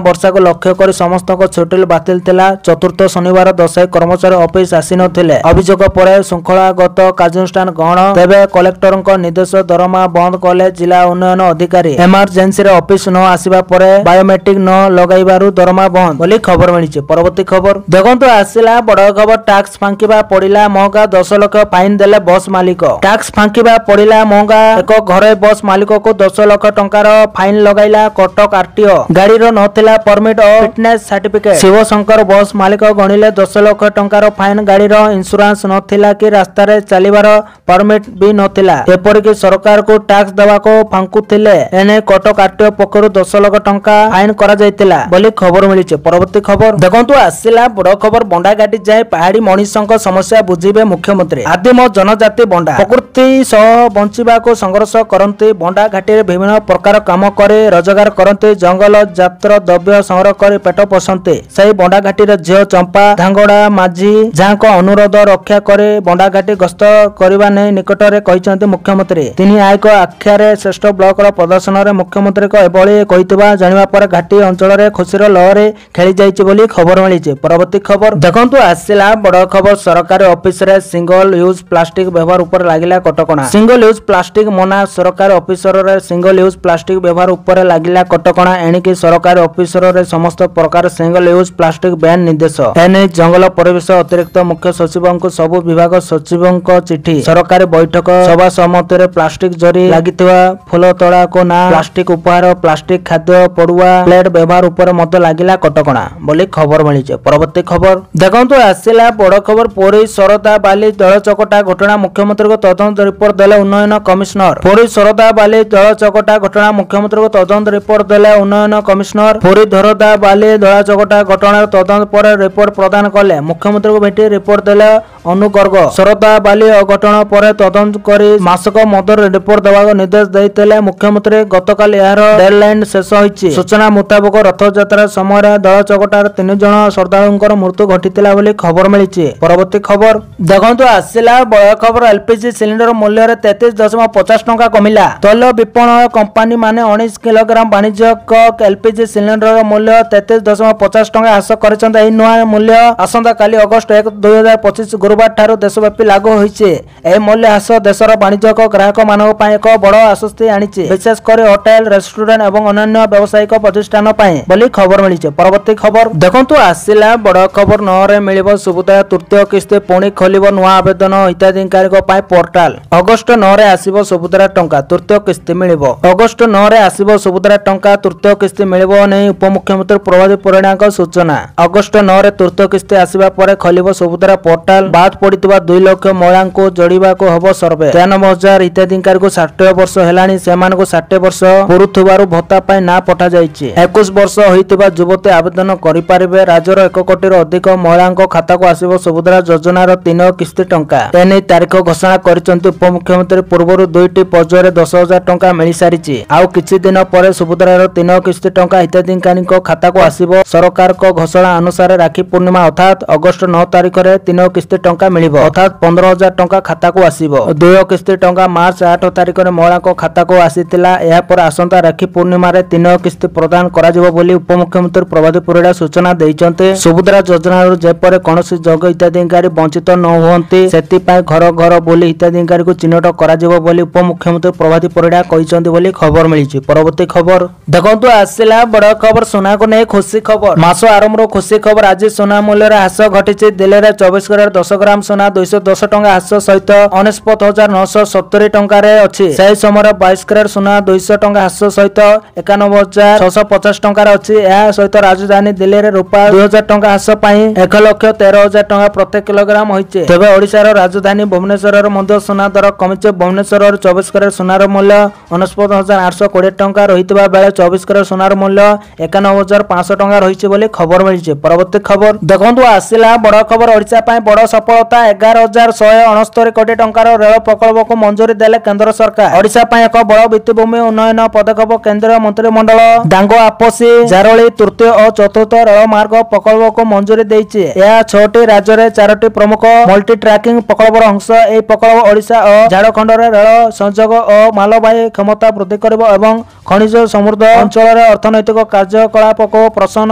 ବର୍ଷାକୁ ଲକ୍ଷ୍ୟ କରି ସମସ୍ତଙ୍କ ଛୁଟି ବାତିଲ ଥିଲା। ଚତୁର୍ଥ ଶନିବାର ଦଶାଇ କର୍ମଚାରୀ ଅଫିସ ଆସିନଥିଲେ। ଅଭିଯୋଗ ପରେ ଶୃଙ୍ଖଳାଗତ କାର୍ଯ୍ୟାନୁଷ୍ଠାନ ଗ୍ରହଣ। ତେବେ କଲେକ୍ଟରଙ୍କ ନିର୍ଦ୍ଦେଶ ଦରମା ବନ୍ଦ କଲେ ଜିଲ୍ଲା ଉନ୍ନୟନ ଅଧିକାରୀ। ଏମର୍ଜେନ୍ସିରେ ଅଫିସ ନ ଆସିବା ପରେ ବାୟୋମେଟ୍ରିକ ନ ଲଗାଇବାରୁ ଦରମା ବନ୍ଦ ବୋଲି ଖବର ମିଳିଛି। ପରବର୍ତ୍ତୀ ଖବର ଦେଖନ୍ତୁ, ଆସିଲା ବଡ ଖବର। ଟାକ୍ସ ଫାଙ୍କିବା ପଡିଲା ମହଙ୍ଗା, 10 ଲକ୍ଷ ଫାଇନ ଦେଲେ ବସ୍ ମାଲିକ। ଟାକ୍ସ ଫାଙ୍କିବା ପଡିଲା ମହଙ୍ଗା। ଏକ ଘରୋଇ ବସ୍ ମାଲିକକୁ 10 ଲକ୍ଷ ଟଙ୍କାର ଫାଇନ ଲଗାଇଲା କଟକ ଆରଟିଓ। ଗାଡିର ନଥିଲା ପରମିଟ ଓ ଫିଟନେସ ସାର୍ଟିଫିକେଟ। ଶିବଶଙ୍କର ବସ୍ ମାଲିକ ଗଣିଲେ 10 ଲକ୍ଷ ଟଙ୍କାର ଫାଇନ। ଗାଡିର ଇନ୍ସୁରାନ୍ସ ନଥିଲା କି ରାସ୍ତାରେ ଚାଲିବାର ପରମିଟ ବି ନଥିଲା। ଏପରିକି ସରକାରକୁ ଟାକ୍ସ ଦେବାକୁ ଫାଙ୍କୁଥିଲେ। ଏନେ କଟକ ଆରଟିଓ ପକ୍ଷରୁ 10 ଲକ୍ଷ ଟଙ୍କା ଫାଇନ କରାଯାଇଥିଲା ବୋଲି ଖବର ମିଳିଛି। ପରବର୍ତ୍ତୀ ଖବର ଦେଖନ୍ତୁ, ଆସିଲା ବଡ ଖବର। ବଣ୍ଡାଘାଟି ଯାଇ ପାହାଡି ମଣିଷଙ୍କ ସମସ୍ୟା ବୁଝିବେ ମୁଖ୍ୟମନ୍ତ୍ରୀ। ଆଦିମ ଜନଜାତି ବଣ୍ଡା ପ୍ରକୃତି ସହ ବଞ୍ଚିବାକୁ ସଂଘର୍ଷ କରନ୍ତି। ବଣ୍ଡାଘାଟିରେ ବିଭିନ୍ନ ପ୍ରକାର କାମ କରି ରୋଜଗାର କରନ୍ତି, ଜଙ୍ଗଲ ଜାତର ଦ୍ରବ୍ୟ ସଂଗ୍ରହ କରି ପେଟ ପୋଷନ୍ତି। ସେହି ବଣ୍ଡାଘାଟିର ଝିଅ ଚମ୍ପା ଧାଙ୍ଗଡ଼ା ମାଝୀ ଯାହାଙ୍କ ଅନୁରୋଧ ରକ୍ଷା କରି ବଣ୍ଡାଘାଟି ଗସ୍ତ କରିବା ନେଇ ନିକଟରେ କହିଛନ୍ତି ମୁଖ୍ୟମନ୍ତ୍ରୀ। ତିନି ଆୟକ ଆଖ୍ୟାରେ ଶ୍ରେଷ୍ଠ ବ୍ଲକର ପ୍ରଦର୍ଶନରେ ମୁଖ୍ୟମନ୍ତ୍ରୀଙ୍କ ଏଭଳି କହିଥିବା ଜାଣିବା ପରେ ଘାଟି ଅଞ୍ଚଳରେ ଖୁସିର ଲହରୀ ଖେଳି ଯାଇଛି ବୋଲି ଖବର ମିଳିଛି। ପରବର୍ତ୍ତୀ ଖବର ଦେଖନ୍ତୁ, ଆସିଲା ବଡ଼ ଖବର। ସରକାରୀ ଅଫିସରେ ସିଙ୍ଗଲ ୟୁଜ ପ୍ଲାଷ୍ଟିକ ବ୍ୟବହାର ଉପରେ ଲାଗିଲା କଟକଣା। ସିଙ୍ଗଲ ୟୁଜ ପ୍ଲାଷ୍ଟିକ ମନା, ସରକାରୀ ଅଫିସରରେ ସିଙ୍ଗଲ ୟୁଜ ପ୍ଲାଷ୍ଟିକ ବ୍ୟବହାର ଉପରେ ଲାଗିଲା କଟକଣା। ଏଣିକି ସରକାରୀ ଅଫିସରରେ ସମସ୍ତ ପ୍ରକାର ସିଙ୍ଗଲ ୟୁଜ ପ୍ଲାଷ୍ଟିକ ବ୍ୟାନ୍ ନିର୍ଦ୍ଦେଶ। ଏନେଇ ଜଙ୍ଗଲ ପରିବେଶ ଅତିରିକ୍ତ ମୁଖ୍ୟ ସଚିବଙ୍କୁ ସବୁ ବିଭାଗ ସଚିବଙ୍କ ଚିଠି। ସରକାରୀ ବୈଠକ ସଭା ସମ୍ମତିରେ ପ୍ଲାଷ୍ଟିକ ଜରି ଲାଗିଥିବା ଫୁଲ ତଳାକୁ ନା ପ୍ଲାଷ୍ଟିକ ଉପହାର, ପ୍ଲାଷ୍ଟିକ ଖାଦ୍ୟ, ପଡୁଆ ପ୍ଲେଟ ବ୍ୟବହାର ଉପରେ ମଧ୍ୟ ଲାଗିଲା କଟକଣା ବୋଲି ଖବର ମିଳିଛି। ପରବର୍ତ୍ତୀ ଖବର ଦେଖନ୍ତୁ, ଆସିଲା ବଡ଼ ଖବର। ପୁରୀ ଶରଦା ବାଲି ଦଳ ଚକଟା ଘଟଣା ମୁଖ୍ୟମନ୍ତ୍ରୀଙ୍କୁ ତଦନ୍ତ ରିପୋର୍ଟ ଦେଲେ ଉନ୍ନୟନ କମିଶନର। ପୁରୀ ଶରଦା ବାଲି ଦଳ ଚକଟା ଘଟଣା ମୁଖ୍ୟମନ୍ତ୍ରୀଙ୍କୁ ତଦନ୍ତ ରିପୋର୍ଟ ଦେଲେ ଉନ୍ନୟନ କମିଶନର। ପୁରୀ ଧରଦା ବାଲି ଦଳ ଚକଟା ଘଟଣାର ତଦନ୍ତ ପରେ ରିପୋର୍ଟ ପ୍ରଦାନ କଲେ ମୁଖ୍ୟମନ୍ତ୍ରୀଙ୍କୁ ଭେଟି ରିପୋର୍ଟ ଦେଲେ ଅନୁଗର୍ଗ। ଶରଦା ବାଲି ଅଘଟଣ ପରେ ତଦନ୍ତ କରି ମାସକ ମଧ୍ୟରେ ରିପୋର୍ଟ ଦେବାକୁ ନିର୍ଦ୍ଦେଶ ଦେଇଥିଲେ ମୁଖ୍ୟମନ୍ତ୍ରୀ। ଗତକାଲି ଏହାର ଡେଡଲାଇନ ଶେଷ ହୋଇଛି। ସୂଚନା ମୁତାବକ ରଥଯାତ୍ରା ସମୟରେ ଦଳ ଚକଟାରେ 3 ଜଣ ଶ୍ରଦ୍ଧାଳୁଙ୍କର ମୃତ୍ୟୁ ଘଟିଥିଲା ବୋଲି ଖବର ମିଳିଛି। ପରବର୍ତ୍ତୀ ଖବର ଦେଖନ୍ତୁ, ଆସିଲା ବଡ଼ ଖବର। ଏଲପିଜି ସିଲିଣ୍ଡର ମୂଲ୍ୟରେ 33.50 ଟଙ୍କା କମିଲା। ତୈଳ ବିପଣନ କମ୍ପାନୀ ମାନେ 19 କିଲୋଗ୍ରାମ ବାଣିଜ୍ୟିକ ଏଲପିଜି ସିଲିଣ୍ଡର ମୂଲ୍ୟ 33.50 ଟଙ୍କା ହ୍ରାସ କରିଛନ୍ତି। ଏହି ନୂଆ ମୂଲ୍ୟ ଆସନ୍ତାକାଲି ଅଗଷ୍ଟ 1, 2025 ଗୁରୁବାର ଠାରୁ ଦେଶବ୍ୟାପୀ ଲାଗୁ ହୋଇଛି। ଏହି ମୂଲ୍ୟ ହ୍ରାସ ଦେଶର ବାଣିଜ୍ୟିକ ଗ୍ରାହକ ମାନଙ୍କ ପାଇଁ ଏକ ବଡ଼ ଆଶ୍ୱସ୍ତି ଆଣିଛି, ବିଶେଷ କରି ହୋଟେଲ, ରେଷ୍ଟୁରାଣ୍ଟ ଏବଂ ଅନ୍ୟାନ୍ୟ ବ୍ୟବସାୟିକ ପ୍ରତିଷ୍ଠାନ ପାଇଁ ବୋଲି ଖବର ମିଳିଛି। ପରବର୍ତ୍ତୀ ଖବର ଦେଖନ୍ତୁ, ଆସିଲା ବଡ଼ ଖବର। 9ରେ ମିଳିବ ସୁଭଦ୍ରା ତୃତୀୟ କିସ୍ତି, ପୁଣି ଖୋଲିବ ନୂଆ ଆବେଦନ ହିତାଧିକାରୀଙ୍କ ପାଇଁ ପୋର୍ଟାଲ। ଅଗଷ୍ଟ 9ରେ ଆସିବ ସୁଭଦ୍ରା ଟଙ୍କା, ତୃତୀୟ କିସ୍ତି ମିଳିବ। ଅଗଷ୍ଟ 9ରେ ଆସିବ ସୁଭଦ୍ରା ଟଙ୍କା, ତୃତୀୟ କିସ୍ତି ମିଳିବ ନେଇ ଉପମୁଖ୍ୟମନ୍ତ୍ରୀ ପ୍ରଭାତୀ ପରିଡ଼ାଙ୍କ ସୂଚନା। ଅଗଷ୍ଟ 9ରେ ତୃତୀୟ କିସ୍ତି ଆସିବା ପରେ ଖୋଲିବ ସୁଭଦ୍ରା ପୋର୍ଟାଲ। ବାଦ ପଡ଼ିଥିବା 2 ଲକ୍ଷ ମହିଳାଙ୍କୁ ଯୋଡ଼ିବାକୁ ହେବ ସର୍ଭେ। 93,000 ହିତାଧିକାରୀଙ୍କୁ 60 ବର୍ଷ ହେଲାଣି, ସେମାନଙ୍କୁ 60 ବର୍ଷ ପୁରୁଥିବାରୁ ଭତ୍ତା ପାଇଁ ନାଁ ପଠାଯାଇଛି। 21 ବର୍ଷ ହୋଇଥିବା ଯୁବତୀ ଆବେଦନ କରିପାରିବେ। ରାଜ୍ୟର 1 କୋଟିରୁ ଅଧିକ ମହିଳାଙ୍କ ଖାତାକୁ ଆସିବ ସୁଭଦ୍ରା ଯୋଜନାର 3 କିସ୍ତି ଟଙ୍କା। ଏନେଇ ତାରିଖ ଘୋଷଣା କରିଛନ୍ତି ଉପମୁଖ୍ୟମନ୍ତ୍ରୀ। ପୂର୍ବରୁ 2ଟି ପର୍ଯ୍ୟାୟରେ 10,000 ଟଙ୍କା ମିଳିସାରିଛି। ଆଉ କିଛି ଦିନ ପରେ ସୁଭଦ୍ରାର 3 କିସ୍ତି ଟଙ୍କା ହିତାଧିକାରୀଙ୍କ ଖାତାକୁ ଆସିବ। ସରକାରଙ୍କ ଘୋଷଣା ଅନୁସାରେ ରାକ୍ଷୀ ପୂର୍ଣ୍ଣିମା ଅର୍ଥାତ୍ ଅଗଷ୍ଟ 9 ତାରିଖରେ 3 କିସ୍ତି ଟଙ୍କା ମିଳିବ, ଅର୍ଥାତ୍ 15,000 ଟଙ୍କା ଖାତାକୁ ଆସିବ। 2 କିସ୍ତି ଟଙ୍କା ମାର୍ଚ୍ଚ 8 ତାରିଖରେ ମହିଳାଙ୍କ ଖାତାକୁ ଆସିଥିଲା। ଏହାପରେ ଆସନ୍ତା ରାକ୍ଷୀ ପୂର୍ଣ୍ଣିମାରେ 3 କିସ୍ତି ପ୍ରଦାନ କରାଯିବ ବୋଲି ଉପମୁଖ୍ୟମନ୍ତ୍ରୀ ପ୍ରଭାତୀ ପରିଡ଼ା ସୂଚନା ଦେଇଛନ୍ତି। ସୁଭଦ୍ରା ଯୋଜନାରୁ ଯେପରି କୌଣସି ଯୋଗ୍ୟ ହିତାଧିକାରୀ ବଞ୍ଚିତ ନ ହୁଅନ୍ତି, ସେଥିପାଇଁ ଘର ଘର ବୁଲି ହିତାଧିକାରୀଙ୍କୁ ଚିହ୍ନଟ କରାଯିବ ବୋଲି ଉପମୁଖ୍ୟମନ୍ତ୍ରୀ ପ୍ରଭାତୀ ପରିଡ଼ା କହିଛନ୍ତି ବୋଲି ଖବର ମିଳିଛି। ପରବର୍ତ୍ତୀ ଖବର ଦେଖନ୍ତୁ, ଆସିଲା ବଡ଼ ଖବର। ସୁନାକୁ ନେଇ ଖୁସି ଖବର। ମାସ ଆରମ୍ଭରୁ ଖୁସି ଖବର। ଆଜି ସୁନା ମୂଲ୍ୟରେ ହ୍ରାସ ଘଟିଛି। ଦିଲ୍ଲୀରେ 24 କ୍ୟାରେଟ 10 ଗ୍ରାମ ସୁନା 210 ଟଙ୍କା ହ୍ରାସ ସହିତ 49,970 ଟଙ୍କାରେ ଅଛି। ସେହି ସମୟରେ 22 କ୍ୟାରେଟ ସୁନା 200 ଟଙ୍କା ହ୍ରାସ ସହିତ 91,650 ଟଙ୍କାରେ ଅଛି। ଏହା ସହିତ ରାଜଧାନୀ ଦିଲ୍ଲୀରେ ରୂପା 2,000 ଟଙ୍କା ହ୍ରାସ ପାଇଁ 1,13,000 ଟଙ୍କା ପ୍ରତି କିଲୋଗ୍ରାମ ହୋଇଛି। ତେବେ ଓଡ଼ିଶାର ରାଜଧାନୀ ଭୁବନେଶ୍ୱରରେ ମଧ୍ୟ ସୁନା ଦର କମିଛି। ଭୁବନେଶ୍ୱରରେ 24 କ୍ୟାରେଟ ସୁନାର ମୂଲ୍ୟ 49,820 ଟଙ୍କା ରହିଥିବା ବେଳେ 24 କ୍ୟାରେଟ ସୁନାର ମୂଲ୍ୟ 91,500 ଟଙ୍କା ରହିଛି ବୋଲି ଖବର ମିଳିଛି। ପରବର୍ତ୍ତୀ ଖବର ଦେଖନ୍ତୁ, ଆସିଲା ବଡ଼ ଖବର। ଓଡ଼ିଶା ପାଇଁ ବଡ଼ ସଫଳତା। 11,169 କୋଟି ଟଙ୍କାର ରେଳ ପ୍ରକଳ୍ପକୁ ମଞ୍ଜୁରୀ ଦେଲେ କେନ୍ଦ୍ର ସରକାର। ଓଡ଼ିଶା ପାଇଁ ଏକ ବଡ଼ ଭିତ୍ତିଭୂମି ଉନ୍ନୟନ ପଦକ୍ଷେପ। କେନ୍ଦ୍ରୀୟ ମନ୍ତ୍ରିମଣ୍ଡଳ ଦାଙ୍ଗ ଆପୋଷୀ ଜାରଳି ତୃତୀୟ ଓ ଚତୁର୍ଥ ରେଳ ମାର୍ଗ ପ୍ରକଳ୍ପକୁ ମଞ୍ଜୁରୀ ଦେଇଛି। ଏହା 6ଟି ରାଜ୍ୟରେ 4ଟି ପ୍ରମୁଖ ମଲ୍ଟି ଟ୍ରାକିଂ ପ୍ରକଳ୍ପର ଅଂଶ। ଏହି ପ୍ରକଳ୍ପ ଓଡ଼ିଶା ଓ ଝାଡ଼ଖଣ୍ଡରେ ରେଳ ସଂଯୋଗ ଓ ମାଲବାହୀ କ୍ଷମତା ବୃଦ୍ଧି କରିବ ଏବଂ ଖଣିଜ ସମୃଦ୍ଧ ଅଞ୍ଚଳରେ ଅର୍ଥନୈତିକ କାର୍ଯ୍ୟକଳାପକୁ ପ୍ରୋତ୍ସାହନ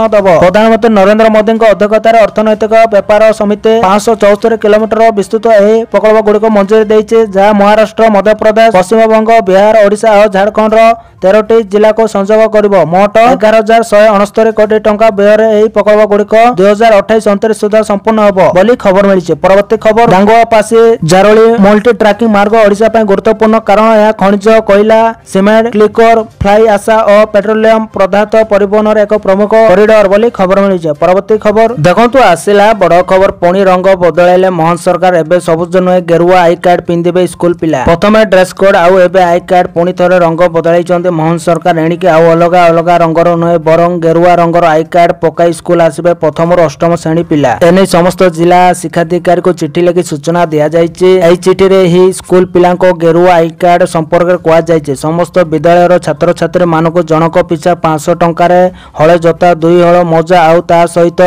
ଦେବ। ପ୍ରଧାନମନ୍ତ୍ରୀ ନରେନ୍ଦ୍ର ମୋଦିଙ୍କ ଅଧ୍ୟକ୍ଷତାରେ ଅର୍ଥନୈତିକ ବ୍ୟାପାର ସମିତି 574 କିଲୋମିଟର ବିସ୍ତୃତ ଏହି ପ୍ରକଳ୍ପ ଗୁଡ଼ିକୁ ମଞ୍ଜୁରୀ ଦେଇଛି, ଯାହା ମହାରାଷ୍ଟ୍ର, ମଧ୍ୟପ୍ରଦେଶ, ପଶ୍ଚିମବଙ୍ଗ, ବିହାର, ଓଡ଼ିଶା ଓ ଝାଡ଼ଖଣ୍ଡର 13ଟି ଜିଲ୍ଲାକୁ ସଂଯୋଗ କରିବ। ମୋଟ 11,169 କୋଟି ଟଙ୍କା ବ୍ୟୟରେ ଏହି ପ୍ରକଳ୍ପ ଗୁଡ଼ିକ 2028-29 ସୁଦ୍ଧା ସମ୍ପୂର୍ଣ୍ଣ ହେବ ବୋଲି ଖବର ମିଳିଛି। ପରବର୍ତ୍ତୀ ଖବର ଦାଙ୍ଗୋପାସି ଜାରଳି ମଲ୍ଟି ଟ୍ରାକିଂ ମାର୍ଗ ଓଡ଼ିଶା ପାଇଁ ଗୁରୁତ୍ୱପୂର୍ଣ୍ଣ, କାରଣ ଏହା ଖଣିଜ, କୋଇଲା, ସିମେଣ୍ଟ, କ୍ଲିକର, ଫ୍ଲାଇ ଆଶା ଓ ପେଟ୍ରୋଲିୟମ ପଦାର୍ଥ ପରିବହନର ଏକ ପ୍ରମୁଖ କରିଡର ବୋଲି ଖବର ମିଳିଛି। ପରବର୍ତ୍ତୀ ଖବର ଦେଖନ୍ତୁ, ଆସିଲା ବଡ଼ ଖବର। ପୁଣି ରଙ୍ଗ ବଦଳାଇଲେ ମୋହନ ସରକାର। ଏବେ ସବୁଜ ନୁହେଁ, ଗେରୁଆ ଆଇ କାର୍ଡ ପିନ୍ଧିବେ ସ୍କୁଲ ପିଲା। ପ୍ରଥମେ ଡ୍ରେସ କୋଡ୍, ଆଉ ଏବେ ଆଇ କାର୍ଡ। ପୁଣି ଥରେ ରଙ୍ଗ ବଦଳାଇଛନ୍ତି ମୋହନ ସରକାର। ଏଣିକି ଆଉ ଅଲଗା ଅଲଗା ରଙ୍ଗର ନୁହେଁ, ବରଂ ଗେରୁଆ ରଙ୍ଗର ଆଇ କାର୍ଡ ପକାଇ ସ୍କୁଲ ଆସିବେ 1ରୁ 8ମ ଶ୍ରେଣୀ ପିଲା। ଏନେଇ ସମସ୍ତ ଜିଲ୍ଲା ଶିକ୍ଷାଧିକାରୀଙ୍କୁ ଚିଠି ଲେଖି ସୂଚନା ଦିଆଯାଇଛି। ଏହି ଚିଠିରେ ହିଁ ସ୍କୁଲ ପିଲାଙ୍କ ଗେରୁଆ ଆଇ କାର୍ଡ ସମ୍ପର୍କରେ କୁହାଯାଇଛି। ସମସ୍ତ ବିଦ୍ୟାଳୟର ଛାତ୍ରଛାତ୍ରୀ ମାନଙ୍କୁ ମାନଙ୍କୁ ଜଣକ ପିଛା 500 ଟଙ୍କାରେ ହଳେ ଜୋତା 2 ହଳ ମୋଜା ଆଉ ତା ସହିତ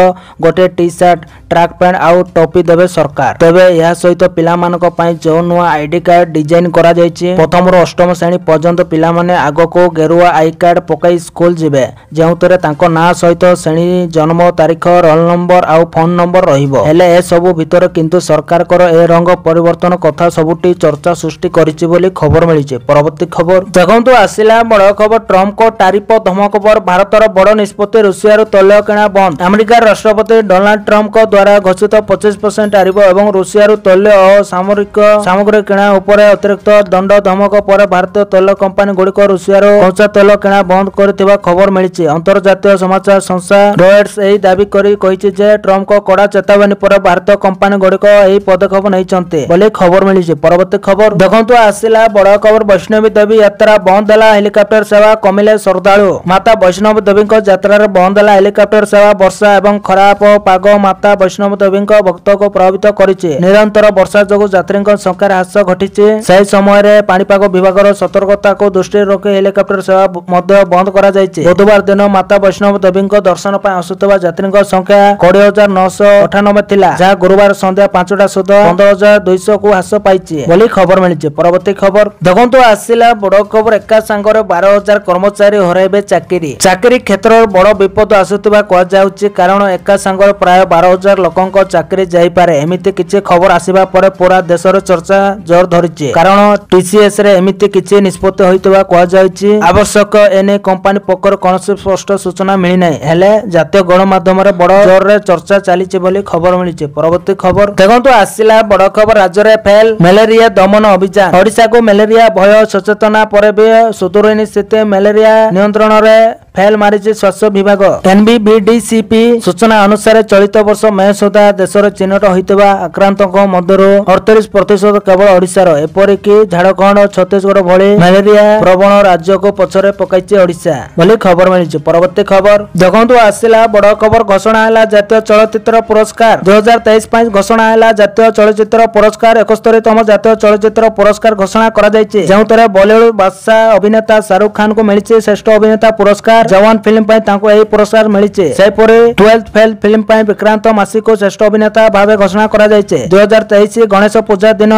ଗୋଟିଏ ଟି ସାର୍ଟ ଟ୍ରାକ୍ ପ୍ୟାଣ୍ଟ ଆଉ ଟୋପି ଦେବେ ସରକାର। ତେବେ ଏହା ସହିତ ପିଲାମାନଙ୍କ ପାଇଁ ଯେଉଁ ନୂଆ ଆଇଡି କାର୍ଡ ଡିଜାଇନ କରାଯାଇଛି ପ୍ରଥମରୁ ଅଷ୍ଟମ ଶ୍ରେଣୀ ପର୍ଯ୍ୟନ୍ତ ପିଲାମାନେ ଆଗକୁ ଗେରୁଆ ଆଇ କାର୍ଡ ପକାଇ ସ୍କୁଲ ଯିବେ, ଯେଉଁଥିରେ ତାଙ୍କ ନାଁ ସହିତ ଶ୍ରେଣୀ, ଜନ୍ମ ତାରିଖ, ରୋଲ ନମ୍ବର ଆଉ ଫୋନ ନମ୍ବର ରହିବ। ହେଲେ ଏସବୁ ଭିତରେ କିନ୍ତୁ ସରକାରଙ୍କର ଏ ରଙ୍ଗ ପରିବର୍ତ୍ତନ କଥା ସବୁଠି ଚର୍ଚ୍ଚା ସୃଷ୍ଟି କରିଛି ବୋଲି ଖବର ମିଳିଛି। ପରବର୍ତ୍ତୀ ଖବର ଦେଖନ୍ତୁ, ଆସିଲା ବଡ଼ ଖବର। ଟ୍ରମ୍ପଙ୍କ ଟାରିଫ ଧମକ ପରେ ଭାରତର ବଡ଼ ନିଷ୍ପତ୍ତି, ରୁଷିଆରୁ ତୈଳ କିଣା ବନ୍ଦ। ଆମେରିକାର ରାଷ୍ଟ୍ରପତି ଡୋନାଲ୍ଡ ଟ୍ରମ୍ପଙ୍କ ଦ୍ୱାରା ଘୋଷିତ 25% ଟାରିଫ ଏବଂ ରୁଷିଆରୁ ତୈଳ ଓ ସାମରିକ ସାମଗ୍ରୀ କିଣା ଉପରେ ଅତିରିକ୍ତ ଦଣ୍ଡ ଧମକ ପରେ ଭାରତୀୟ ତୈଳ କମ୍ପାନୀ ଗୁଡ଼ିକ ରୁଷିଆରୁ କଞ୍ଚା ତୈଳ କିଣା ବନ୍ଦ କରିଥିବା ଖବର ମିଳିଛି। ଅନ୍ତର୍ଜାତୀୟ ସମାଚାର ସଂସ୍ଥା ରୟଟର୍ସ ଏହି ଦାବି କରି କହିଛି ଯେ ଟ୍ରମ୍ପଙ୍କ କଡ଼ା ଚେତାବନୀ ପରେ ଭାରତୀୟ କମ୍ପାନୀ ଗୁଡ଼ିକ ଏହି ପଦକ୍ଷେପ ନେଇଛନ୍ତି ବୋଲି ଖବର ମିଳିଛି। ପରବର୍ତ୍ତୀ ଖବର ଦେଖନ୍ତୁ, ଆସିଲା ବଡ଼ ଖବର। ବୈଷ୍ଣବୀ ଦେବୀ ଯାତ୍ରା ବନ୍ଦ ହେଲା, ହେଲିକପ୍ଟର ସେବା କମିଲେ ଶ୍ରଦ୍ଧାଳୁ। ମାତା ବୈଷ୍ଣବ ଦେବୀଙ୍କ ଯାତ୍ରାରେ ବନ୍ଦ ହେଲା ହେଲିକପ୍ଟର ସେବା। ବର୍ଷା ଏବଂ ଖରାପ ପାଗ ମାତା ବୈଷ୍ଣବ ଦେବୀଙ୍କ ଭକ୍ତଙ୍କୁ ପ୍ରଭାବିତ କରିଛି। ନିରନ୍ତର ବର୍ଷା ଯୋଗୁଁ ଯାତ୍ରୀଙ୍କ ସଂଖ୍ୟାରେ ହ୍ରାସ ଘଟିଛି। ସେହି ସମୟରେ ପାଣିପାଗ ବିଭାଗର ସତର୍କତାକୁ ଦୃଷ୍ଟିରେ ରଖି ହେଲିକପ୍ଟର ସେବା ମଧ୍ୟ ବନ୍ଦ କରାଯାଇଛି। ବୁଧବାର ଦିନ ମାତା ବୈଷ୍ଣବ ଦେବୀଙ୍କ ଦର୍ଶନ ପାଇଁ ଆସୁଥିବା ଯାତ୍ରୀଙ୍କ ସଂଖ୍ୟା 20,998 ଥିଲା, ଯାହା ଗୁରୁବାର ସନ୍ଧ୍ୟା 5ଟା ସୁଦ୍ଧା 15,200 କୁ ହ୍ରାସ ପାଇଛି ବୋଲି ଖବର ମିଳିଛି। ପରବର୍ତ୍ତୀ ଖବର ଦେଖନ୍ତୁ, ଆସିଲା ବଡ଼ ଖବର। ଏକା ସାଙ୍ଗରେ 12,000 କର୍ମଚାରୀ ହରାଇବେ ଚାକିରି। ଚାକିରି କ୍ଷେତ୍ରରେ ବଡ଼ ବିପଦ ଆସୁଥିବା କୁହାଯାଉଛି, କାରଣ ଏକା ସାଙ୍ଗରେ ପ୍ରାୟ 12,000 ଲୋକଙ୍କ ଚାକିରି ଯାଇପାରେ। ଏମିତି କିଛି ଖବର ଆସିବା ପରେ ପୁରା ଦେଶରେ ଚର୍ଚ୍ଚା ଜୋର ଧରିଛି, କାରଣ TCS ରେ ଏମିତି କିଛି ନିଷ୍ପତ୍ତି ହୋଇଥିବା କୁହାଯାଉଛି। ଆବଶ୍ୟକ ଏନେଇ କମ୍ପାନୀ ପକ୍ଷରୁ କୌଣସି ସ୍ପଷ୍ଟ ସୂଚନା ମିଳିନାହିଁ, ହେଲେ ଜାତୀୟ ଗଣମାଧ୍ୟମରେ ବଡ଼ ଜୋରରେ ଚର୍ଚ୍ଚା ଚାଲିଛି ବୋଲି ଖବର ମିଳିଛି। ପରବର୍ତ୍ତୀ ଖବର ଦେଖନ୍ତୁ, ଆସିଲା ବଡ଼ ଖବର। ରାଜ୍ୟରେ ଫେଲ୍ ମ୍ୟାଲେରିଆ ଦମନ ଅଭିଯାନ। ଓଡ଼ିଶାକୁ ମ୍ୟାଲେରିଆ ଭୟ ସଚେତନା ପରେ ବି ସୁଦୂରନୀ ସ୍ଥିତି ମ୍ୟାଲେରିଆ ନିୟନ୍ତ୍ରଣରେ ଫେଲ୍ ମାରିଛି ସ୍ୱାସ୍ଥ୍ୟ ବିଭାଗ। NBVDCP ସୂଚନା ଅନୁସାରେ ଚଳିତ ବର୍ଷ ମେ ସୁଦ୍ଧା ଦେଶରେ ଚିହ୍ନଟ ହୋଇଥିବା ଆକ୍ରାନ୍ତଙ୍କ ମଧ୍ୟରୁ 38% କେବଳ ଓଡ଼ିଶାର। ଏପରିକି ଝାଡ଼ଖଣ୍ଡ, ଛତିଶଗଡ଼ ଭଳି ମ୍ୟାଲେରିଆ ପ୍ରବଣ ରାଜ୍ୟକୁ ପଛରେ ପକାଇଛି ଓଡ଼ିଶା ବୋଲି ଖବର ମିଳିଛି। ପରବର୍ତ୍ତୀ ଖବର ଦେଖନ୍ତୁ, ଆସିଲା ବଡ଼ ଖବର। ଘୋଷଣା ହେଲା ଜାତୀୟ ଚଳଚ୍ଚିତ୍ର ପୁରସ୍କାର 2023 ପାଇଁ। ଘୋଷଣା ହେଲା ଜାତୀୟ ଚଳଚ୍ଚିତ୍ର ପୁରସ୍କାର। 71ତମ ଜାତୀୟ ଚଳଚ୍ଚିତ୍ର ପୁରସ୍କାର ଘୋଷଣା କରାଯାଇଛି, ଯେଉଁଥିରେ ବଲିଉଡ୍ ବାଦଶାହ ଅଭିନେତା ଶାହରୁଖ ଖାନଙ୍କୁ ମିଳିଛି ଶ୍ରେଷ୍ଠ ଅଭିନେତା ପୁରସ୍କାର। ଜୱାନ ଫିଲ୍ମ ପାଇଁ ତାଙ୍କୁ ଏହି ପୁରସ୍କାର ମିଳିଛି। ସେହିପରି 12th ଫେଲ୍ ଫିଲ୍ମ ପାଇଁ ବିକ୍ରାନ୍ତ ମାସିକୁ ଶ୍ରେଷ୍ଠ ଅଭିନେତା ଭାବେ ଘୋଷଣା କରାଯାଇଛି। 2023 ଗଣେଶ ପୂଜା ଦିନ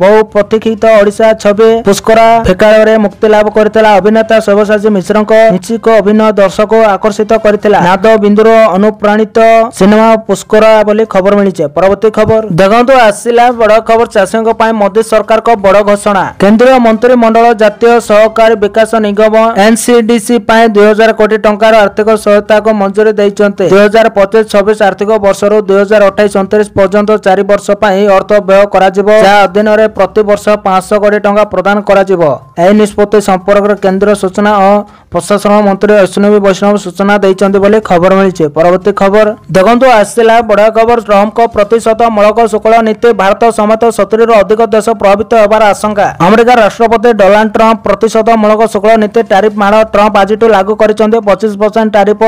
ବହୁ ପ୍ରତୀକ୍ଷିତ ଓଡ଼ିଶା ଛବି ପୁଷ୍କରା ପ୍ରେକ୍ଷାଳୟରେ ମୁକ୍ତି ଲାଭ କରିଥିଲା। ଅଭିନେତା ସବ୍ୟସାଚୀ ମିଶ୍ରଙ୍କ ନିଚ୍ଛକ ଅଭିନୟ ଦର୍ଶକଙ୍କୁ ଆକର୍ଷିତ କରିଥିଲା। ନାଦ ବିନ୍ଦୁର ଅନୁପ୍ରାଣିତ ସିନେମା ପୁଷ୍କରା ବୋଲି ଖବର ମିଳିଛି। ପରବର୍ତ୍ତୀ ଖବର ଦେଖନ୍ତୁ, ଆସିଲା ବଡ଼ ଖବର। ଚାଷୀଙ୍କ ପାଇଁ ମୋଦି ସରକାରଙ୍କ ବଡ଼ ଘୋଷଣା। କେନ୍ଦ୍ରୀୟ ମନ୍ତ୍ରିମଣ୍ଡଳ ଜାତୀୟ ସହକାରୀ ବିକାଶ ନିଗମ NCDC ପାଇଁ 2,000 କୋଟି ଟଙ୍କାର ଆର୍ଥିକ ସହାୟତାକୁ ମଞ୍ଜୁରୀ ଦେଇଛନ୍ତି। 2025-26 ଆର୍ଥିକ ବର୍ଷରୁ 2028-29 ପର୍ଯ୍ୟନ୍ତ 4 ବର୍ଷ ପାଇଁ ଏହି ଅର୍ଥ ବ୍ୟୟ କରାଯିବ, ଯାହା ଅଧୀନରେ ପ୍ରତିବର୍ଷ 500 କୋଟି ଟଙ୍କା ପ୍ରଦାନ କରାଯିବ। ଏହି ନିଷ୍ପତ୍ତି ସମ୍ପର୍କରେ କେନ୍ଦ୍ର ସୂଚନା ଓ ପ୍ରଶାସନ ମନ୍ତ୍ରୀ ଅଶ୍ୱିନୀ ବୈଷ୍ଣବ ସୂଚନା ଦେଇଛନ୍ତି ବୋଲି ଖବର ମିଳିଛି। ପରବର୍ତ୍ତୀ ଖବର ଦେଖନ୍ତୁ, ଆସିଲା ବଡ଼ ଖବର। ଟ୍ରମ୍ପଙ୍କ ପ୍ରତିଶୋଧମୂଳକ ଶୁଳ୍କ ନୀତି ଭାରତ ସମେତ 70ରୁ ଅଧିକ ଦେଶ ପ୍ରଭାବିତ ହେବାର ଆଶଙ୍କା। ଆମେରିକା ରାଷ୍ଟ୍ରପତି ଡୋନାଲ୍ଡ ଟ୍ରମ୍ପ ପ୍ରତିଶୋଧମୂଳକ ଶୁଳ୍କ ନୀତି ଟାରିଫ ମାଡ଼ ଟ୍ରମ୍ପ ଆଜିଠୁ ଲାଗୁ କରିଛନ୍ତି। 25% ଟାରିଫ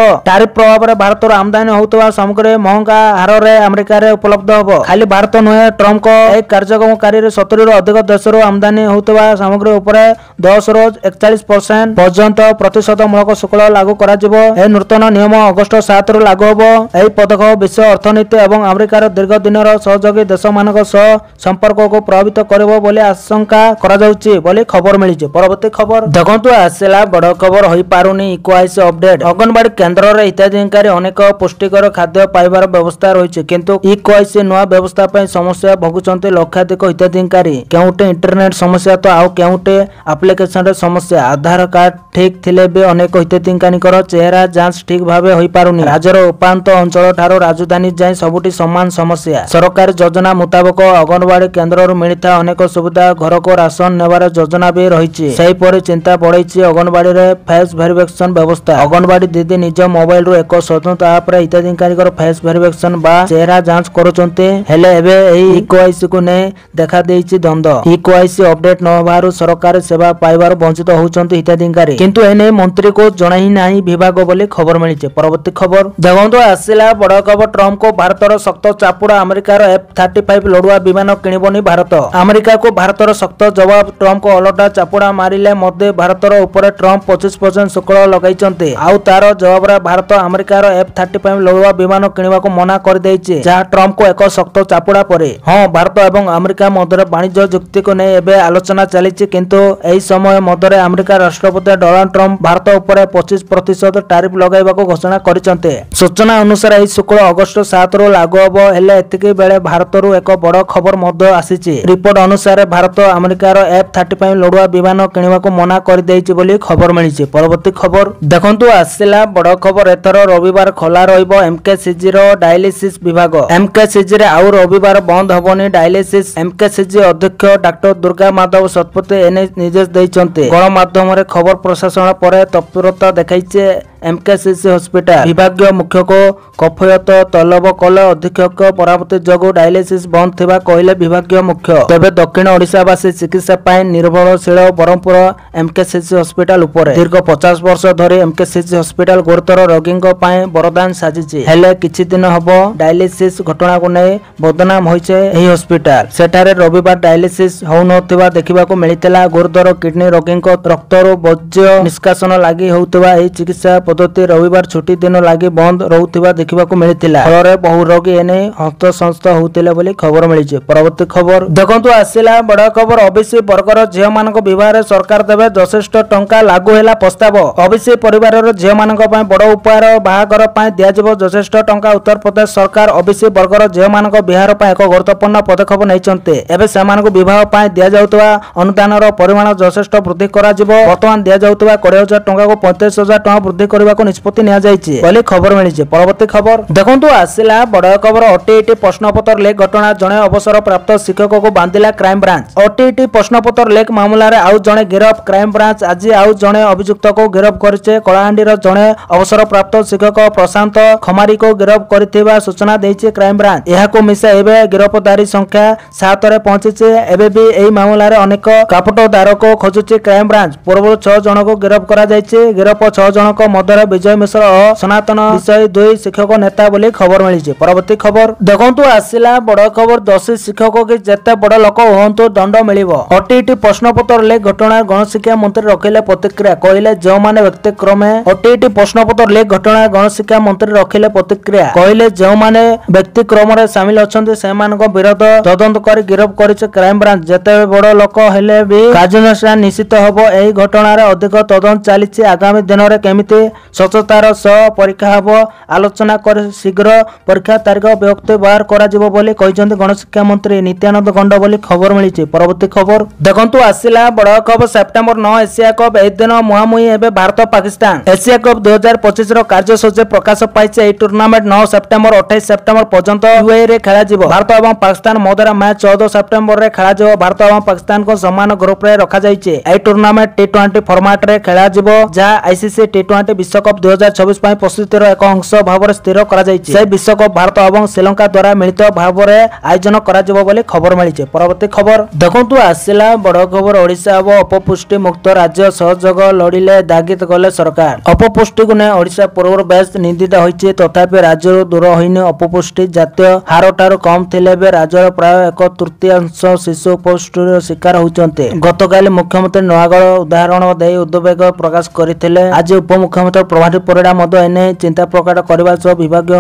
ପ୍ରଭାବରେ ଭାରତରୁ ଆମଦାନୀ ହେଉଥିବା ସାମଗ୍ରୀ ମହଙ୍ଗା ହାରରେ ଆମେରିକାରେ ଉପଲବ୍ଧ ହେବ। ଖାଲି ଭାରତ ନୁହେଁ, ଟ୍ରମ୍ପଙ୍କ ଏହି କାର୍ଯ୍ୟକ୍ରମକାରୀରେ 70ରୁ ଅଧିକ ଦେଶରୁ ଆମଦାନୀ ହେଉଥିବା ସାମଗ୍ରୀ ଉପରେ 10ରୁ 41% ପର୍ଯ୍ୟନ୍ତ ପ୍ରତିଶୋଧମୂଳକ ଶୁଳ୍କ ଲାଗୁ କରାଯିବ। ଏହି ନୂତନ ନିୟମ ଅଗଷ୍ଟ 7ରୁ ଲାଗୁ ହେବ। ଏହି ପଦକ୍ଷେପ ବିଶ୍ୱ ଅର୍ଥନୀତି ଏବଂ ଆମେରିକାର ଦୀର୍ଘ ଦିନର ସହଯୋଗୀ ଦେଶମାନଙ୍କ ସହ ସମ୍ପର୍କକୁ ପ୍ରଭାବିତ କରିବ ବୋଲି ଆଶଙ୍କା କରାଯାଉଛି ବୋଲି ଖବର ମିଳିଛି। ପରବର୍ତ୍ତୀ ଖବର ଦେଖନ୍ତୁ, ଆସିଲା ବଡ଼ ଖବର। ହୋଇପାରୁନି ଇକ୍ୱାଇସ୍ ଅପଡେଟ୍। ଅଙ୍ଗନବାଡି କେନ୍ଦ୍ରରେ ହିତାଧିକାରୀ ଅନେକ ପୁଷ୍ଟିକର ଖାଦ୍ୟ ପାଇବାର ବ୍ୟବସ୍ଥା ରହିଛି, କିନ୍ତୁ ଇକ୍ୱାଇସ୍ ନୂଆ ବ୍ୟବସ୍ଥା ପାଇଁ ସମସ୍ୟା ଭୋଗୁଛନ୍ତି ଲକ୍ଷାଧିକ ହିତାଧିକାରୀ। କେଉଁଠି ଇଣ୍ଟରନେଟ ସମସ୍ୟା ତ ଆଉ କେଉଁଠି ଆପ୍ଲିକେସନରେ ସମସ୍ୟା। ଆଧାର କାର୍ଡ ଠିକ୍ ଥିଲେ ବି ଅନେକ ହିତାଧିକାରୀଙ୍କର ଚେହେରା ଯାଞ୍ଚ ଠିକ୍ ଭାବେ ହୋଇପାରୁନି। ରାଜ୍ୟର ଉପାନ୍ତ ଅଞ୍ଚଳ ଠାରୁ ରାଜଧାନୀ ଯାଏଁ ସବୁଠି ସମାନ ସମସ୍ୟା। ସରକାରୀ ଯୋଜନା ମୁତାବକ ଅଙ୍ଗନବାଡି କେନ୍ଦ୍ରରୁ ମିଳିଥିବା ଅନେକ ସୁବିଧା ଘରକୁ ରାସନ ନେବାର ଯୋଜନା ବି ରହିଛି। ସେହିପରି ଚିନ୍ତା ବଢାଇଛି ଅଙ୍ଗନବାଡିରେ ଫେସ୍ ଭେରିଫିକେସନ ବ୍ୟବସ୍ଥା। ଅଙ୍ଗନବାଡି ଦିଦି ନିଜ ମୋବାଇଲରୁ ଏକ ସ୍ୱତନ୍ତ୍ର ଆପ୍ରେ ହିତାଧିକାରୀଙ୍କର ଫେସ୍ ଭେରିଫିକେସନ ବା ଚେହେରା ଯାଞ୍ଚ କରୁଛନ୍ତି। ହେଲେ ଏବେ ଏହି ଇକ୍ୱାଇସ୍ କୁ ନେଇ ଦେଖାଦେଇଛି ରହିଛି ଦ୍ୱନ୍ଦ୍ୱ। E-KYC ଅପଡେଟ୍ ନ ହେବାରୁ ସରକାରୀ ସେବା ପାଇବାରୁ ବଞ୍ଚିତ ହେଉଛନ୍ତି ହିତାଧିକାରୀ, କିନ୍ତୁ ଏନେଇ ମନ୍ତ୍ରୀଙ୍କୁ ଜଣାଇ ନାହିଁ ବିଭାଗ ବୋଲି ଖବର ମିଳିଛି। ପରବର୍ତ୍ତୀ ଖବର ଦେଖନ୍ତୁ, ଆସିଲା ବଡ ଖବର। ଟ୍ରମ୍ପଙ୍କୁ ଭାରତର ଶକ୍ତ ଚାପୁଡା। ଆମେରିକାର F-35 ଲଢୁଆ ବିମାନ କିଣିବନି ଭାରତ। ଆମେରିକାକୁ ଭାରତର ଶକ୍ତ ଜବାବ। ଟ୍ରମ୍ପଙ୍କୁ ଓଲଟା ଚାପୁଡା ମାରିଲେ ମଧ୍ୟ ଭାରତର ଉପରେ ଟ୍ରମ୍ପ 25% ଶୁଳ୍କ ଲଗାଇଛନ୍ତି। ଆଉ ତାର ଜବାବରେ ଭାରତ ଆମେରିକାର F-35 ଲଢୁଆ ବିମାନ କିଣିବାକୁ ମନା କରିଦେଇଛି, ଯାହା ଟ୍ରମ୍ପଙ୍କୁ ଏକ ଶକ୍ତ ଚାପୁଡା ପରି। ହଁ, ଭାରତ ଏବଂ ଆମେରିକା ମଧ୍ୟରେ ବାଣିଜ୍ୟ ଚୁକ୍ତିକୁ ନେଇ ଏବେ ଆଲୋଚନା ଚାଲିଛି, କିନ୍ତୁ ଏହି ସମୟ ମଧ୍ୟରେ ଆମେରିକା ରାଷ୍ଟ୍ରପତି ଡୋନାଲ୍ଡ ଟ୍ରମ୍ପ ଭାରତ ଉପରେ 25% ଟାରିଫ ଲଗାଇବାକୁ ଘୋଷଣା କରିଛନ୍ତି। ସୂଚନା ଅନୁସାରେ ଏହି ଶୁଳ୍କ ଅଗଷ୍ଟ 7ରୁ ଲାଗୁ ହେବ। ହେଲେ ଏତିକି ବେଳେ ଭାରତରୁ ଏକ ବଡ ଖବର ମଧ୍ୟ ଆସିଛି। ରିପୋର୍ଟ ଅନୁସାରେ ଭାରତ ଆମେରିକାର F-35 ଲଢୁଆ ବିମାନ କିଣିବାକୁ ମନା କରିଦେଇଛି ବୋଲି ଖବର ମିଳିଛି। ପରବର୍ତ୍ତୀ ଖବର ଦେଖନ୍ତୁ, ଆସିଲା ବଡ ଖବର। ଏଥର ରବିବାର ଖୋଲା ରହିବ MKCGର ଡାୟାଲିସିସ୍ ବିଭାଗ। MKCGରେ ଆଉ ରବିବାର ବନ୍ଦ ହେବନି ଡାୟାଲିସିସ୍। MKCG ଅଧ୍ୟକ୍ଷ ଡାକ୍ତର ଦୁର୍ଗା ମାଧବ ଶତପଥୀ ଏନେଇ ନିର୍ଦ୍ଦେଶ ଦେଇଛନ୍ତି। ଗଣମାଧ୍ୟମରେ ଖବର ପ୍ରଶାସନ ପରେ ତତ୍ପରତା ଦେଖାଇছে MKCG ହସ୍ପିଟାଲ। ବିଭାଗୀୟ ମୁଖ୍ୟକୁ କଫୟତ ତଲବ କଲେ। ଅଧୀକ୍ଷକ ପରାମର୍ଶ ଯୋଗୁଁ ଡାୟାଲିସିସ୍ ବନ୍ଦ ଥିବା କହିଲେ ବିଭାଗୀୟ ମୁଖ୍ୟ। ତେବେ ଦକ୍ଷିଣ ଓଡ଼ିଶାବାସୀ ଚିକିତ୍ସା ପାଇଁ ନିର୍ଭରଶୀଳ ବ୍ରହ୍ମପୁର MKCG ହସ୍ପିଟାଲ ଉପରେ। ଦୀର୍ଘ 50 ବର୍ଷ ଧରି MKCG ହସ୍ପିଟାଲ ଗୁରୁତର ରୋଗୀଙ୍କ ପାଇଁ ବରଦାନ ସାଜିଛି। ହେଲେ କିଛି ଦିନ ହେବ ଡାୟାଲିସିସ୍ ଘଟଣାକୁ ନେଇ ବଦନାମ ହୋଇଛି ଏହି ହସ୍ପିଟାଲ। ସେଠାରେ ରବିବାର ଡାୟାଲିସିସ୍ ହେଉନଥିବା ଦେଖିବାକୁ ମିଳିଥିଲା। ଗୁରୁତର କିଡନୀ ରୋଗୀଙ୍କ ରକ୍ତରୁ ବର୍ଜ୍ୟ ନିଷ୍କାସନ ଲାଗି ହେଉଥିବା ଏହି ଚିକିତ୍ସା ପଦ୍ଧତି ରବିବାର ଛୁଟି ଦିନ ଲାଗି ବନ୍ଦ ରହୁଥିବା ଦେଖିବାକୁ ମିଳିଥିଲା। ଫଳରେ ବହୁ ରୋଗୀ ଏନେଇ ହନ୍ତସନ୍ତ ହେଉଥିଲେ ବୋଲି ଖବର ମିଳିଛି। ପରବର୍ତ୍ତୀ ଖବର ଦେଖନ୍ତୁ, ଆସିଲା ବଡ ଖବର। ଓବିସି ବର୍ଗର ଝିଅମାନଙ୍କ ବିବାହରେ ସରକାର ଦେବେ ଯଥେଷ୍ଟ ଟଙ୍କା। ଲାଗୁ ହେଲା ପ୍ରସ୍ତାବ। ଓବିସି ପରିବାରର ଝିଅମାନଙ୍କ ପାଇଁ ବଡ ଉପହାର। ବାହାଘର ପାଇଁ ଦିଆଯିବ ଯଥେଷ୍ଟ ଟଙ୍କା। ଉତ୍ତରପ୍ରଦେଶ ସରକାର ଓବିସି ବର୍ଗର ଝିଅମାନଙ୍କ ବିବାହ ପାଇଁ ଏକ ଗୁରୁତ୍ୱପୂର୍ଣ୍ଣ ପଦକ୍ଷେପ ନେଇଛନ୍ତି। ଏବେ ସେମାନଙ୍କୁ ବିବାହ ପାଇଁ ଦିଆଯାଉଥିବା ଅନୁଦାନର ପରିମାଣ ଯଥେଷ୍ଟ ବୃଦ୍ଧି କରାଯିବ। ବର୍ତ୍ତମାନ ଦିଆଯାଉଥିବା 20,000 ଟଙ୍କାକୁ 35,000 ଟଙ୍କା ବୃଦ୍ଧି କରିବାକୁ ନିଷ୍ପତ୍ତି ନିଆଯାଇଛି ବୋଲି ଖବର ମିଳିଛି। ପରବର୍ତ୍ତୀ ଖବର ଦେଖନ୍ତୁ, ଆସିଲା ବଡ ଖବର। OTET ପ୍ରଶ୍ନପତ୍ର ଲିକ୍ ଘଟଣା। ଜଣେ ଅବସରପ୍ରାପ୍ତ ଶିକ୍ଷକକୁ ବାନ୍ଧିଲା କ୍ରାଇମବ୍ରାଞ୍ଚ। OTET ପ୍ରଶ୍ନପତ୍ର ଲିକ୍ ମାମଲାରେ ଆଉ ଜଣେ ଗିରଫ। କ୍ରାଇମବ୍ରାଞ୍ଚ ଆଜି ଆଉ ଜଣେ ଅଭିଯୁକ୍ତକୁ ଗିରଫ କରିছে। କଳାହାଣ୍ଡିର ଜଣେ ଅବସରପ୍ରାପ୍ତ ଶିକ୍ଷକ ପ୍ରଶାନ୍ତ ଖମାରିକୁ ଗିରଫ କରିଥିବା ସୂଚନା ଦେଇଛି କ୍ରାଇମବ୍ରାଞ୍ଚ। ଏହାକୁ ମିଶାଇ ଏବେ ଗିରଫଦାରୀ ସଂଖ୍ୟା 7ରେ ପହଞ୍ଚିଛି। ଏବେ ବି ଏହି ମାମଲାରେ ଅନେକ କାପଟଦାରକୁ ଖୋଜୁଛି କ୍ରାଇମବ୍ରାଞ୍ଚ। ପୂର୍ବରୁ 6 ଜଣଙ୍କୁ ଗିରଫ କରାଯାଇଛି। ଗିରଫ 6 ଜଣଙ୍କ ମଧ୍ୟରେ ବିଜୟ ମିଶ୍ର ଓ ସନାତନ ବିଷୟ 2 ଶିକ୍ଷକ ନେତା ବୋଲି ଖବର ମିଳିଛି। ପରବର୍ତ୍ତୀ ଖବର ଦେଖନ୍ତୁ, ଆସିଲା ବଡ ଖବର। ଦୋଷୀ ଶିକ୍ଷକ କି ଯେତେ ବଡ ଲୋକ ହୁଅନ୍ତୁ ଦଣ୍ଡ ମିଳିବ। OTET ପ୍ରଶ୍ନପତ୍ର ଲିକ୍ ଘଟଣା। ଗଣଶିକ୍ଷା ମନ୍ତ୍ରୀ ରଖିଲେ ପ୍ରତିକ୍ରିୟା। କହିଲେ ଯେଉଁମାନେ ବ୍ୟକ୍ତିକ୍ରମେ OTET ପ୍ରଶ୍ନପତ୍ର ଲିକ୍ ଘଟଣା। ଗଣଶିକ୍ଷା ମନ୍ତ୍ରୀ ରଖିଲେ ପ୍ରତିକ୍ରିୟା। କହିଲେ ଯେଉଁମାନେ ବ୍ୟକ୍ତିକ୍ରମରେ ସାମିଲ ଅଛନ୍ତି ସେମାନଙ୍କ ବିରୋଧ ତଦନ୍ତ କରି ଗିରଫ କରିছে କ୍ରାଇମବ୍ରାଞ୍ଚ। ଯେତେ ବଡ ଲୋକ ହେଲେ ବି କାର୍ଯ୍ୟାନୁଷ୍ଠାନ ନିଶ୍ଚିତ ହେବ। ଏହି ଘଟଣାରେ ଅଧିକ ତଦନ୍ତ ଚାଲିଛି। ଆଗାମୀ ଦିନରେ କେମିତି ସ୍ୱଚ୍ଛତାର ସହ ପରୀକ୍ଷା ହେବ ଆଲୋଚନା କରି ଶୀଘ୍ର ପରୀକ୍ଷା ତାରିଖ ବିଜ୍ଞପ୍ତି ବାହାର କରାଯିବ ବୋଲି କହିଛନ୍ତି ଗଣଶିକ୍ଷା ମନ୍ତ୍ରୀ ନିତ୍ୟାନନ୍ଦ ଗଣ୍ଡ ବୋଲି ଖବର ମିଳିଛି। ପରବର୍ତ୍ତୀ ଖବର ଦେଖନ୍ତୁ, ଆସିଲା ବଡ ଖବର। September 9 Asia cup. ଏହି ଦିନ ମୁହାଁମୁହିଁ ହେବେ ଭାରତ ପାକିସ୍ତାନ। ଏସିଆ କପ୍ 2025ର କାର୍ଯ୍ୟସୂଚୀ ପ୍ରକାଶ ପାଇଛି। ଏହି ଟୁର୍ଣ୍ଣାମେଣ୍ଟ 9 ସେପ୍ଟେମ୍ବର 28 ସେପ୍ଟେମ୍ବର ପର୍ଯ୍ୟନ୍ତ UAEରେ ଖେଳାଯିବ। ଭାରତ ଏବଂ ପାକିସ୍ତାନ ମଧ୍ୟରେ ମ୍ୟାଚ୍ 14 ସେପ୍ଟେମ୍ବରରେ ଖେଳାଯିବ। ଭାରତ ଏବଂ ପାକିସ୍ତାନକୁ ସମାନ ଗ୍ରୁପରେ ରଖାଯାଇଛି। ଏହି ଟୁର୍ଣ୍ଣାମେଣ୍ଟ T20 ଫର୍ମାଟରେ ଖେଳାଯିବ, ଯାହା ICC T20 ବିଶ୍ୱକପ୍ 2026 ପାଇଁ ପ୍ରସ୍ତୁତିର ଏକ ଅଂଶ ଭାବରେ ସ୍ଥିର କରାଯାଇଛି। ସେହି ବିଶ୍ୱକପ୍ ଭାରତ ଏବଂ ଶ୍ରୀଲଙ୍କା ଦ୍ୱାରା ମିଳିତ ଭାବରେ ଆୟୋଜନ କରାଯିବ ବୋଲି ଖବର ମିଳିଛି। ପରବର୍ତ୍ତୀ ଖବର ଦେଖନ୍ତୁ, ଆସିଲା ବଡ ଖବର। ଓଡ଼ିଶା ହେବ ଅପପୁଷ୍ଟି ମୁକ୍ତ ରାଜ୍ୟ। ସହଯୋଗ ଲୋଡ଼ିଲେ ତାଗିଦ କଲେ ସରକାର। ଅପପୁଷ୍ଟିକୁ ନେଇ ଓଡ଼ିଶା ପୂର୍ବରୁ ବେଶ୍ ନିନ୍ଦିତ ହୋଇଛି। ତଥାପି ରାଜ୍ୟରୁ ଦୂର ହୋଇନି ଅପପୁଷ୍ଟି। ଜାତୀୟ ହାରଠାରୁ କମ୍ ଥିଲେ ବି ରାଜ୍ୟର ପ୍ରାୟ 1/3 ଶିଶୁ ଅପପୁଷ୍ଟିର ଶିକାର ହେଉଛନ୍ତି। ଗତକାଲି ମୁଖ୍ୟମନ୍ତ୍ରୀ ନୂଆଗଡ଼ ଉଦାହରଣ ଦେଇ ଉଦ୍ବେଗ ପ୍ରକାଶ କରିଥିଲେ। ଆଜି ଉପମୁଖ୍ୟମନ୍ତ୍ରୀ ପ୍ରଭାତୀ ପରିଡ଼ା ମଧ୍ୟ ଏନେଇ ଚିନ୍ତା ପ୍ରକଟ କରିବା ସହ ବିଭାଗୀୟ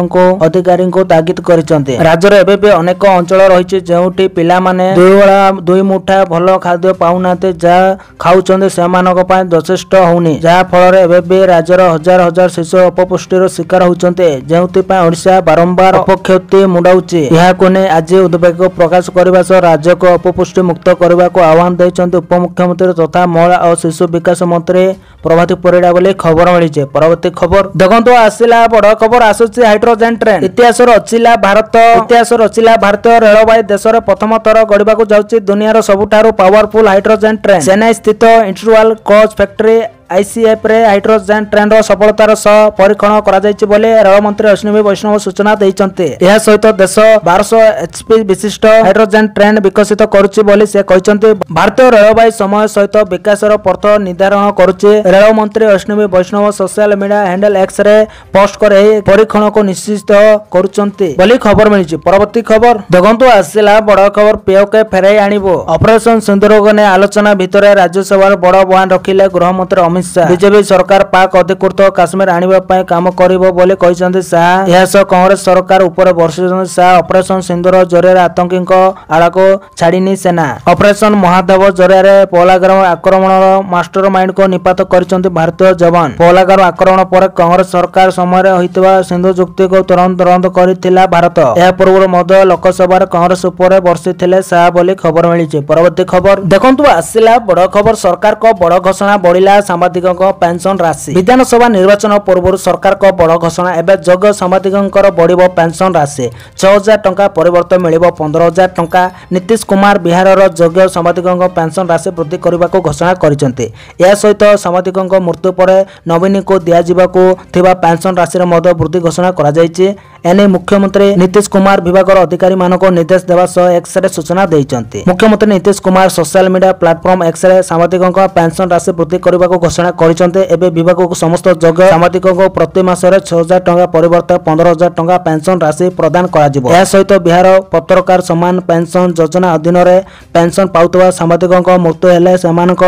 ଅଧିକାରୀଙ୍କୁ ତାଗିଦ କରିଛନ୍ତି। ରାଜ୍ୟରେ ଏବେ ବି ଅନେକ ଅଞ୍ଚଳ ରହିଛି ଯେଉଁଠି ପିଲାମାନେ ଦୁଇ ମୁଠା ଭଲ ଖାଦ୍ୟ ପାଉନାହାନ୍ତି। ଯାହା ଖାଉଛନ୍ତି ସେମାନଙ୍କ ପାଇଁ ଯଥେଷ୍ଟ ହେଉନି, ଯାହା ଫଳରେ ଏବେ ବି ରାଜ୍ୟର ହଜାର ହଜାର ଶିଶୁ ଅପପୁଷ୍ଟିର ଶିକାର ହେଉଛନ୍ତି, ଯେଉଁଥିପାଇଁ ଓଡ଼ିଶା ବାରମ୍ବାର ଅପକ୍ଷତି ମୁଣ୍ଡାଉଛି। ଏହାକୁ ନେଇ ଆଜି ଉଦ୍ବେଗ ପ୍ରକାଶ କରିବା ସହ ରାଜ୍ୟକୁ ଅପପୁଷ୍ଟି ମୁକ୍ତ କରିବାକୁ ଆହ୍ୱାନ ଦେଇଛନ୍ତି ଉପମୁଖ୍ୟମନ୍ତ୍ରୀ ତଥା ମହିଳା ଓ ଶିଶୁ ବିକାଶ ମନ୍ତ୍ରୀ ପ୍ରଭାତୀ ପରିଡ଼ା ବୋଲି ଖବର ମିଳିଛି। ପରବର୍ତ୍ତୀ ଖବର ଦେଖନ୍ତୁ, ଆସିଲା ବଡ ଖବର। ଆସୁଛି ହାଇଡ୍ରୋଜେନ ଟ୍ରେନ୍। ଇତିହାସ ରଚିଲା ଭାରତୀୟ ରେଳବାଇ। ଦେଶରେ ପ୍ରଥମ ଥର ଗଢ଼ିବାକୁ ଯାଉଛି ଦୁନିଆର ସବୁଠାରୁ ପାୱାରଫୁଲ ହାଇଡ୍ରୋଜେନ ଟ୍ରେନ୍। ଚେନ୍ନାଇ ସ୍ଥିତ ଇଣ୍ଡିଭିଜୁଆଲ କୋଚ୍ ଫ୍ୟାକ୍ଟରି आईसीएफ रे हाइड्रोजन ट्रेन रो सफलतार सह परीक्षण करा जायछि बोले रेल मंत्री अश्विनी वैष्णव सूचना दैछन्ते। एहा सहित देश 1200 एचपी विशिष्ट हाइड्रोजन ट्रेन विकसित करुछि बोली से कहिसन्ते। भारतीय रेलवे समय सहित विकासर पथ निर्धारण करुछि। रेल मंत्री Ashwini Vaishnaw social media handle X रे पोस्ट कर एही परीक्षण को निश्चित करुछन्ते बोली खबर मिलिछि। परवर्ती खबर देखंतु आसिला बड़ खबर पीओके फेराई आनिबो। ऑपरेशन सिंदूर ने आलोचना भितर राज्यसभा बड़ बयान रखिले गृहमंत्री अमित शाह। बीजेपी सरकार पाक अधिकृत काश्मीर आनिबा पय काम करिवो बोली कहिसन्ते शाह। एहास कांग्रेस सरकार ऊपर वर्षिसन शाह ऑपरेशन सिंदूर जरिया आतंकीक आड़ाको छाड़ीनी सेना। ऑपरेशन महादेव जरिया पहलाग्राम आक्रमणर मास्टरमाइंड को निपात करिसन्ते भारतीय जवान। पहलाग्राम आक्रमण पर कांग्रेस सरकार समय होइतबा सिंधु चुक्ति को तुरंत रद्द करिथिला भारत। एहा पूर्व मध्य लोकसभा कांग्रेस ऊपर वर्षिथिले शाह बोली खबर मिलिछि। परवर्ती खबर देखंतु आसिला बड़ खबर सरकार को बड़ घोषणा बढ़िला सांबादिकक पेंशन राशि। विधानसभा निर्वाचन पूर्व सरकार को बड़ घोषणा एबे जोग्य सांबादिकंकर बढ़िबो पेंशन राशि। 6000 टंका परिवर्तन मिलिबो 15000 टंका। नीतीश कुमार बिहारर जोग्य सांबादिकंक पेंशन राशि वृद्धि करबाको घोषणा करिसन्ते। या सहित सांबादिकंक मृत्यु पर नवीनी को दिया जिबाको थिबा पेंशन राशि रे मध्य वृद्धि घोषणा करा जायछि। एने मुख्यमंत्री नीतीश कुमार विभागर अधिकारी मानको निर्देश देवा सह एक्स रे सूचना दैछन्ते। मुख्यमंत्री Nitish Kumar social media platform X रे सांबादिकंक पेंशन राशि वृद्धि करबाको घोषणा करिसन्ते। एबे विभागको समस्त जोग्य सांबादिकंक प्रति मासरे 6000 टंका परिवर्तन 15000 टंका पेंशन राशि प्रदान करा जिवो। या सहित बिहार पत्रकार सम्मान पेंशन योजना अधीन रे पेंशन पाउतबा सांबादिकंक मृत्यु हेले सेमानक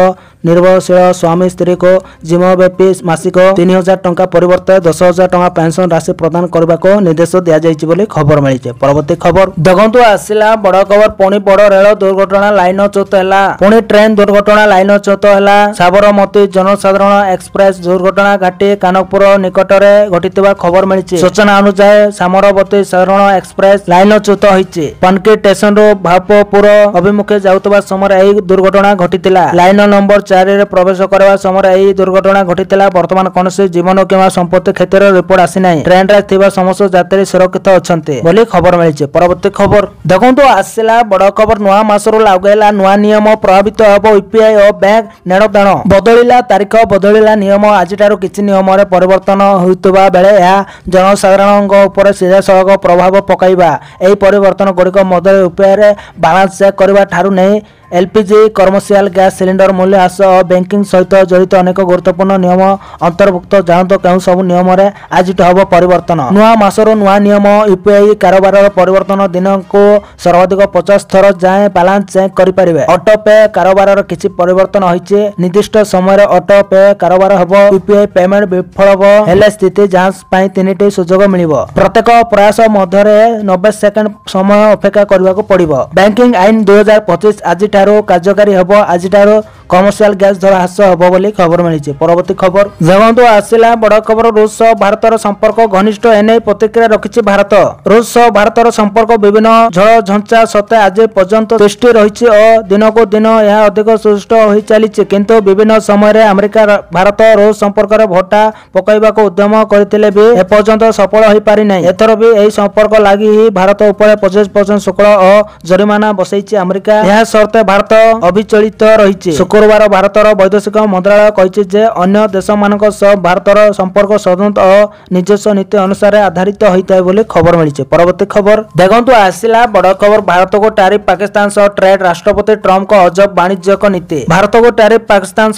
निर्भरशील स्वामी स्त्री को जिम्मेव्यापी मासिक 3000 टंका परिवर्तन 10000 टंका पेंशन राशि प्रदान करबाको निर्देश दिया जायछि बोली खबर मिलिছে। परवर्ती खबर देखंतु आसिला बड़ खबर पुणी बड़ रेल दुर्घटना लाइनच्युत हैला। पुणी ट्रेन दुर्घटना लाइनच्युत हैला। साबरमती जनसाधारण एक्सप्रेस दुर्घटना घाटी कानपुर निकट में घटितबा खबर मिलिছে। सूचना अनुसार साबरमती साधारण एक्सप्रेस लाइनच्युत होइछि। पनकी स्टेशन रो भावपुर अभिमुखे जाउतबा समय एही दुर्घटना घटितिला। लाइन नंबर 4 रे प्रवेश करबा समय एही दुर्घटना घटितिला। वर्तमान कोनसे जीवन किंवा संपत्ति क्षेत्र रिपोर्ट आसी नाही। ट्रेन रे थिबा समस्त यात्री सुरक्षित अछन्ते बोली खबर मिलिছে। परवर्ती खबर देखंतु आसिला बड़ खबर नुआ मासरो लागैला नुआ नियम प्रभावित हबो। यूपीआई और बैंक नेणदान बदलिला तारीख बदलिला नियम। आजिटारो किछि नियम रे परिवर्तन होइतबा बेले या जनसाधारणक ऊपर सीधा सड़क प्रभाव पकाइबा। एही परिवर्तन गुड़िक मध्य यूपीआई रे बैलेंस चेक करबा ठारू नै एलपीजी कमर्शियल गैस सिलिंडर मूल्य ह्रास और बैंकिंग सहित जड़ित अनेक गुरुत्वपूर्ण नियम अंतर्भुक्त। जानतो केउ सब नियम रे आज हब परिवर्तन। नुआ मासर नुआ नियम यूपीआई कारोबार परिवर्तन दिन को सर्वाधिक 50 थर जाए बैलेंस चेक करि परिबे। ऑटो पे कारोबार किछि परिवर्तन होइছে। निर्दिष्ट समय ऑटो पे कारोबार हबो। यूपीआई पेमेंट विफल हेले स्थिति जांच पई 3टी सुযোগ मिलिबो। प्रत्येक प्रयास मध्य 90 सेकंड समय अपेक्षा करबाको पड़िबो। बैंकिंग आईन 2025 आज कार्यकारी हब। आज कमर्शियल गैस दर ह्रास हब बोली खबर मिलिছে। परवर्ती खबर देखंतु आसिला बड़ खबर रूस भारतर संपर्क घनिष्ठ एने प्रतिक्रिया रखिछि भारत। रूस भारतर संपर्क विभिन्न झड़ झंचा सत्ते आज पर्यंत दृष्टि रहिछि और दिन को दिन यह अधिक सुष्ट होई चलिछि। किंतु विभिन्न समय रे अमेरिका भारत रूस संपर्क रे भट्टा पकाइबाको उद्यम करथिले भी एपर्यंत सफल होई पारि नै। एथर भी एही संपर्क लागि ही भारत ऊपर 25% शुल्क और जरिमाना बसैछि अमेरिका। यह शर्त भारत अभिचलित रहिछि। शुक्रवार भारतर वैदेशिक मंत्रालय कहिछि जे अन्य देश मानक सह भारतर संपर्क स्वतंत्र और निजस्व नीति अनुसार आधारित होइताय बोली खबर मिलिছে। परवर्ती खबर देखंतु आसिला बड़ खबर भारत को टैरिफ पाकिस्तान सह ट्रेड राष्ट्रपति ट्रम्प को अजब वाणिज्यिक नीति। भारत को टैरिफ पाकिस्तान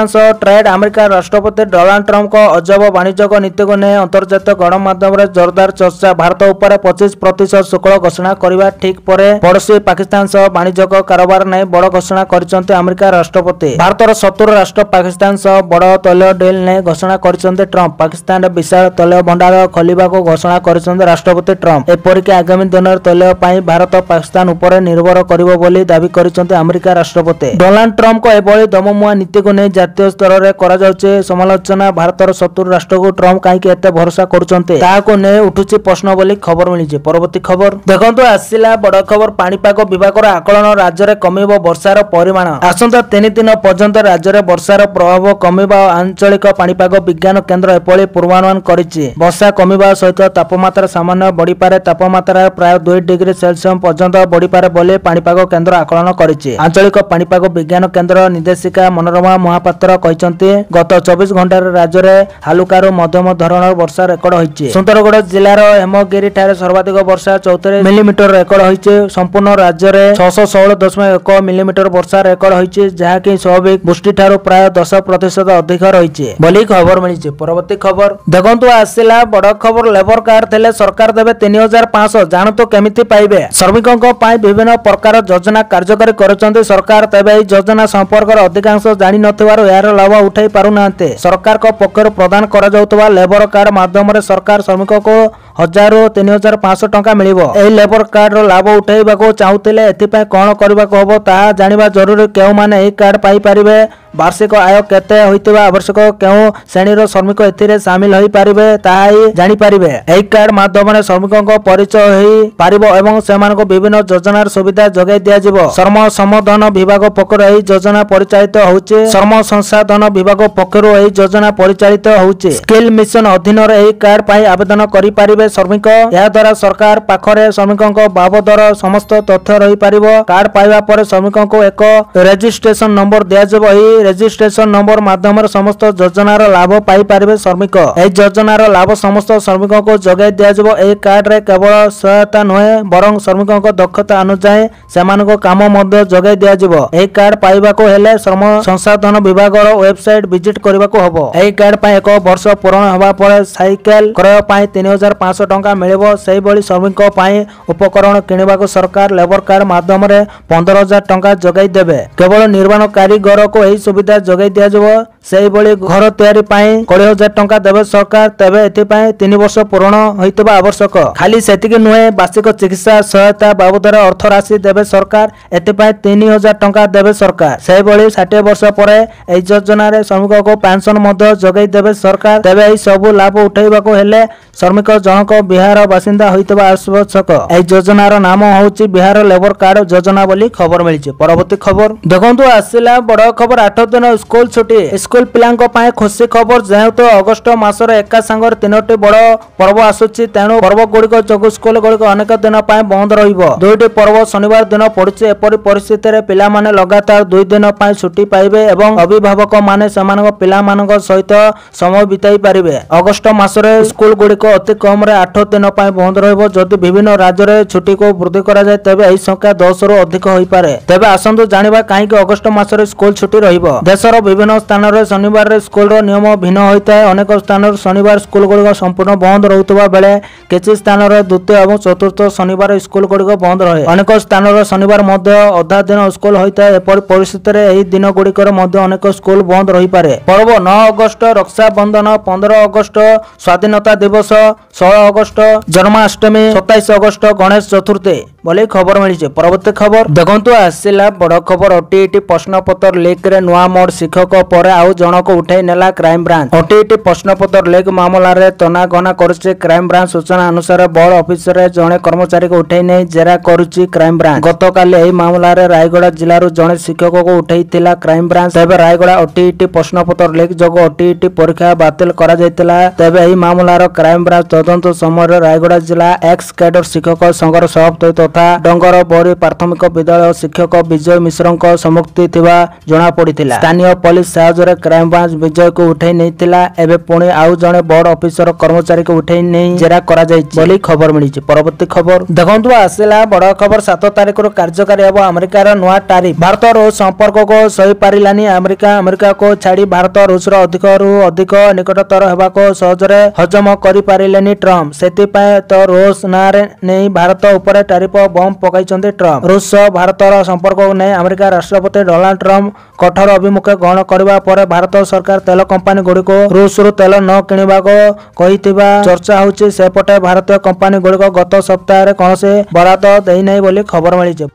सह ट्रेड अमेरिका राष्ट्रपति डोनाल्ड ट्रम्प को अजब वाणिज्यिक नीति को ने अंतर्जातीय गणमाध्यम रे जोरदार चर्चा। भारत ऊपर 25% शुल्क घोषणा करबा ठीक परे पड़ोसी पाकिस्तान सह वाणिज्यिक कारोबार नै बड़ घोषणा करिसन्ते अमेरिका राष्ट्रपति। भारतर शत्रु राष्ट्र पाकिस्तान सह बड़ तैल डील नै घोषणा करिसन्ते ट्रम्प। पाकिस्तान रे विशाल तैल भंडार खोलिबा को घोषणा करिसन्ते राष्ट्रपति ट्रम्प। एपरिक आगामी दिन तैल पई भारत पाकिस्तान ऊपर निर्भर करिवो बोली दाबी करिसन्ते अमेरिका राष्ट्रपति। डोनाल्ड ट्रम्प को एभली दममुआ नीति को नै जातीय स्तर रे करा जाउचे समालोचना। भारतर शत्रु राष्ट्र को ट्रम्प काई के एते भरोसा करुचन्ते ता को नै उठुची प्रश्न बोली खबर मिलिছে। परवर्ती खबर देखंतु आसिला बड़ खबर पाणीपाग विभागर आकलन राज्य में कमिब वर्षार परिमाण। आसंता 3 दिन पर्यंत राज्य में वर्षार प्रभाव कमिबा आंचलिक पाणीपाग विज्ञान केन्द्र एपरी पूर्वानुमान करिछि। वर्षा कमिबा सहित तापमात्रा सामान्य बढ़िपारे, तापमात्रा प्राय 2 डिग्री सेल्सियस पर्यंत बढ़िपारे बोली पाणीपाग केन्द्र आकलन करिछि। आंचलिक पाणीपाग विज्ञान केन्द्र निर्देशिका मनोरमा महापात्र कहिसंती गत 24 घंटा राज्य में हालुकारु मध्यम धरणर वर्षा रेकर्ड होइछि। सुंदरगढ़ जिलार हेमगिरी ठारे सर्वाधिक वर्षा 34 मिलीमीटर रेकर्ड होइछि। संपूर्ण राज्य में 616.1 मिलीमीटर वर्षा रेकर्ड होइछि, जहाँकि स्वाभाविक वृष्टि ठारू प्राय 10% अधिक रहिछि बोली खबर मिलिछि। परवर्ती खबर देखंतु आसिला बड़ खबर। लेबर कार्ड थेले सरकार देबे 3500 जानतो केमिति पाइबे। श्रमिकक पाई विभिन्न प्रकार योजना कार्यकारी करछन्ते सरकार, तेबे एही योजना संपर्क अधिकांश जानि नथिबारु यार लाभ उठाई पारुनांते। सरकार को पक्षरु प्रदान करा जाउतबा लेबर कार्ड माध्यम रे सरकार श्रमिक को 1000 रु 3500 टंका मिलिबो। एही लेबर कार्ड रो लाभ उठाइबाको चाहुतिले एथिपय कोन करबाको हबो ताहा जानिबा जरूरी। केउ माने एही कार्ड पाई पारिबे, वार्षिक आय केते होइतबा आवश्यक, केउ श्रेणीर श्रमिक एथिरे शामिल होई पारिबे ताहाई जानि पारिबे। एही कार्ड माध्यम रे श्रमिकक परिचय होई पारिबो एवं सेमानको विभिन्न योजनार सुविधा जोगाई दिया जिवो। श्रम संसाधन विभाग पक्षरु एही योजना परिचालित होउछि। श्रम संसाधन विभाग पक्षरु एही योजना परिचालित होउछि। स्किल मिशन अधीन रे एही कार्ड पाई आवेदन करि पारिबे श्रमिक। या द्वारा सरकार पाखरे श्रमिकक बाबदर समस्त तथ्य रही पारिबो। कार्ड पाइबा पर श्रमिकक एक रजिस्ट्रेशन नंबर दिया जिवो। एही रजिस्ट्रेशन नंबर माध्यम समस्त योजनार लाभ पाई पारिबे श्रमिक। एही योजनार लाभ समस्त श्रमिक को जोगाई दिया जिवो। एही कार्ड रे केवल सहायता नुहे बरं श्रमिकक दक्षता अनुसार सेमानको काम मध्ये जोगाई दिया जिवो। एही कार्ड पाइबाको हेले श्रम संसाधन विभागर वेबसाइट विजिट करबाको हबो। एही कार्ड पाई 1 वर्ष पूर्ण होबा पर साइकेल क्रय पाई 3500 टंका मिलिबो। सेही बळी श्रमिक पाई उपकरण किनिबाको सरकार लेबर कार्ड माध्यम रे 15000 टंका जोगाई देबे। केवल निर्माण कारीगर को एही सुविधा जोगाई दिया जिवो। सेही बळी घर तयारी पाई 20000 टंका देबे सरकार। तेबे एथि पाई 3 वर्ष पूर्ण होइतबा आवश्यक। खाली सेतिके नुहे वार्षिक चिकित्सा सहायता बाबदर अर्थ राशि देबे सरकार। एथि पाई 3000 टंका देबे सरकार। सेही बळी 60 वर्ष परे एही योजना रे श्रमिक को पेंशन मध्ये जोगाई देबे सरकार। तेबे एही सब लाभ उठाइबाको हेले श्रमिक जनक बिहार बासिंदा होइतबा आवश्यक। एही योजनार नाम होउछि बिहार लेबर कार्ड योजना बोली खबर मिलिछि। परवर्ती खबर देखंतु आसिला बड़ खबर। 8 दिन स्कूल छुट्टी। स्कूल पिलांक पाए खुशी खबर। जेहेतु अगस्त मासर एका संगर 3टी बड़ पर्व आसुछि, तेणु पर्व गुड़िक जोगु स्कूल गुड़िक अनेक दिन पाए बंद रहिबो। 2टी पर्व शनिवार दिन पड़ुछि। एपरि परिस्थिति रे पिला माने लगातार 2 दिन पाए छुट्टी पाइबे एवं अभिभावक माने सेमानक पिला मानक सहित समय बिताई पारिबे। अगस्त मासरे स्कूल गुड़िक अति कम रे 8 दिन पाए बंद रहिबो। जदि विभिन्न राज्य रे छुट्टी को वृद्धि करा जाय तेबे एही संख्या 10 रु अधिक होई पारे। तेबे आसंतु जानिबा काहे कि अगस्त मासरे स्कूल छुट्टी रहिबो। देशर विभिन्न स्थान रे शनिवार रे स्कूल रो नियम भिन्न होइताय। अनेक स्थान रे शनिवार स्कूल गुड़िक संपूर्ण बंद रहुतबा बेले किछि स्थान रे द्वितीय एवं चतुर्थ शनिवार स्कूल गुड़िक बंद रहे। अनेक स्थान रे शनिवार मध्ये अधा दिन स्कूल होइताय। एपरि परिस्थिति रे एही दिन गुड़िकर मध्ये अनेक स्कूल बंद रही पारे। पर्व 9 अगस्त रक्षा बंधन, 15 अगस्त स्वाधीनता दिवस, 16 अगस्त जन्माष्टमी, 27 अगस्त गणेश चतुर्थी बोली खबर मिली। परवर्ती खबर देखंतु आसिला बड़ खबर। ओटीईटी प्रश्नपत्र लीक रे नुआ मोड़ शिक्षक पर आउ जनक उठाई नेला क्राइम ब्रांच। ओटीईटी प्रश्नपत्र लीक मामला रे तनाघना करुछि क्राइम ब्रांच। सूचना अनुसार बोर्ड ऑफिस रे जणे कर्मचारी को उठाई नै जेरा करुछि क्राइम ब्रांच। गतकाली एही मामला रे रायगड़ा जिल्ला रो जणे शिक्षक को उठाइतिला क्राइम ब्रांच। तेबे रायगड़ा ओटीईटी प्रश्नपत्र लीक जोगो ओटीईटी परीक्षा बातिल करा जायतिला। तेबे एही मामला रो क्राइम ब्रांच तदंत समय रायगड़ा जिला एक्स कैडर शिक्षक संघर सभापति तथा डंगर बोरी प्राथमिक विद्यालय शिक्षक विजय मिश्र सम्मुक्ति थिबा जणा पड़िथिला। स्थानीय पुलिस साहाय्य क्राइम ब्रांच विजय को उठाई नैतिला। एबे पुणी आउ जणे बोर्ड ऑफिसर कर्मचारी को उठाई नै जेरा करा जायछि बोली खबर मिलिछि। परवर्ती खबर देखंतु आसिला बड़ खबर। 7 तारिख रो कार्यकारी हेबो अमेरिकार नुआ टारिफ। भारत रूस संपर्क को सही पारिलानी अमेरिका को छाड़ी भारत रूस रो अधिक रु अधिक निकटतर हेबा को सहजरे हजम करि पारिलेनी ट्रम्प। सेति पय तो रूस नारे नै भारत ऊपर टारिफ बम पकाइछन्ते ट्रम्प। रूस भारत रो संपर्क को नै अमेरिका राष्ट्रपति डोनाल्ड ट्रम्प कठोर अभिमुख ग्रहण करबा पर भारत सरकार तेल कंपनी गुड़िक रूस रु तेल न किनिबा को कहिथिबा चर्चा होछि। सेपटे भारतीय कंपनी गुड़िक गत सप्ताह रे कोनसे बराद देइ नै बोली खबर मिलिछि।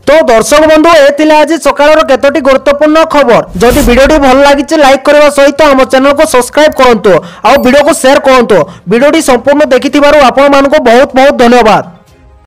तो दर्शक बंधु ए आज सकाळ केतोटी गुरुत्वपूर्ण खबर। जदि वीडियोटी भल लागिছে लाइक करबा सहित हम चैनल को सब्सक्राइब करंतु आ वीडियो को शेयर करंतु। वीडियोटी संपूर्ण देखिथिबारु आपण मानको बहुत बहुत धन्यवाद।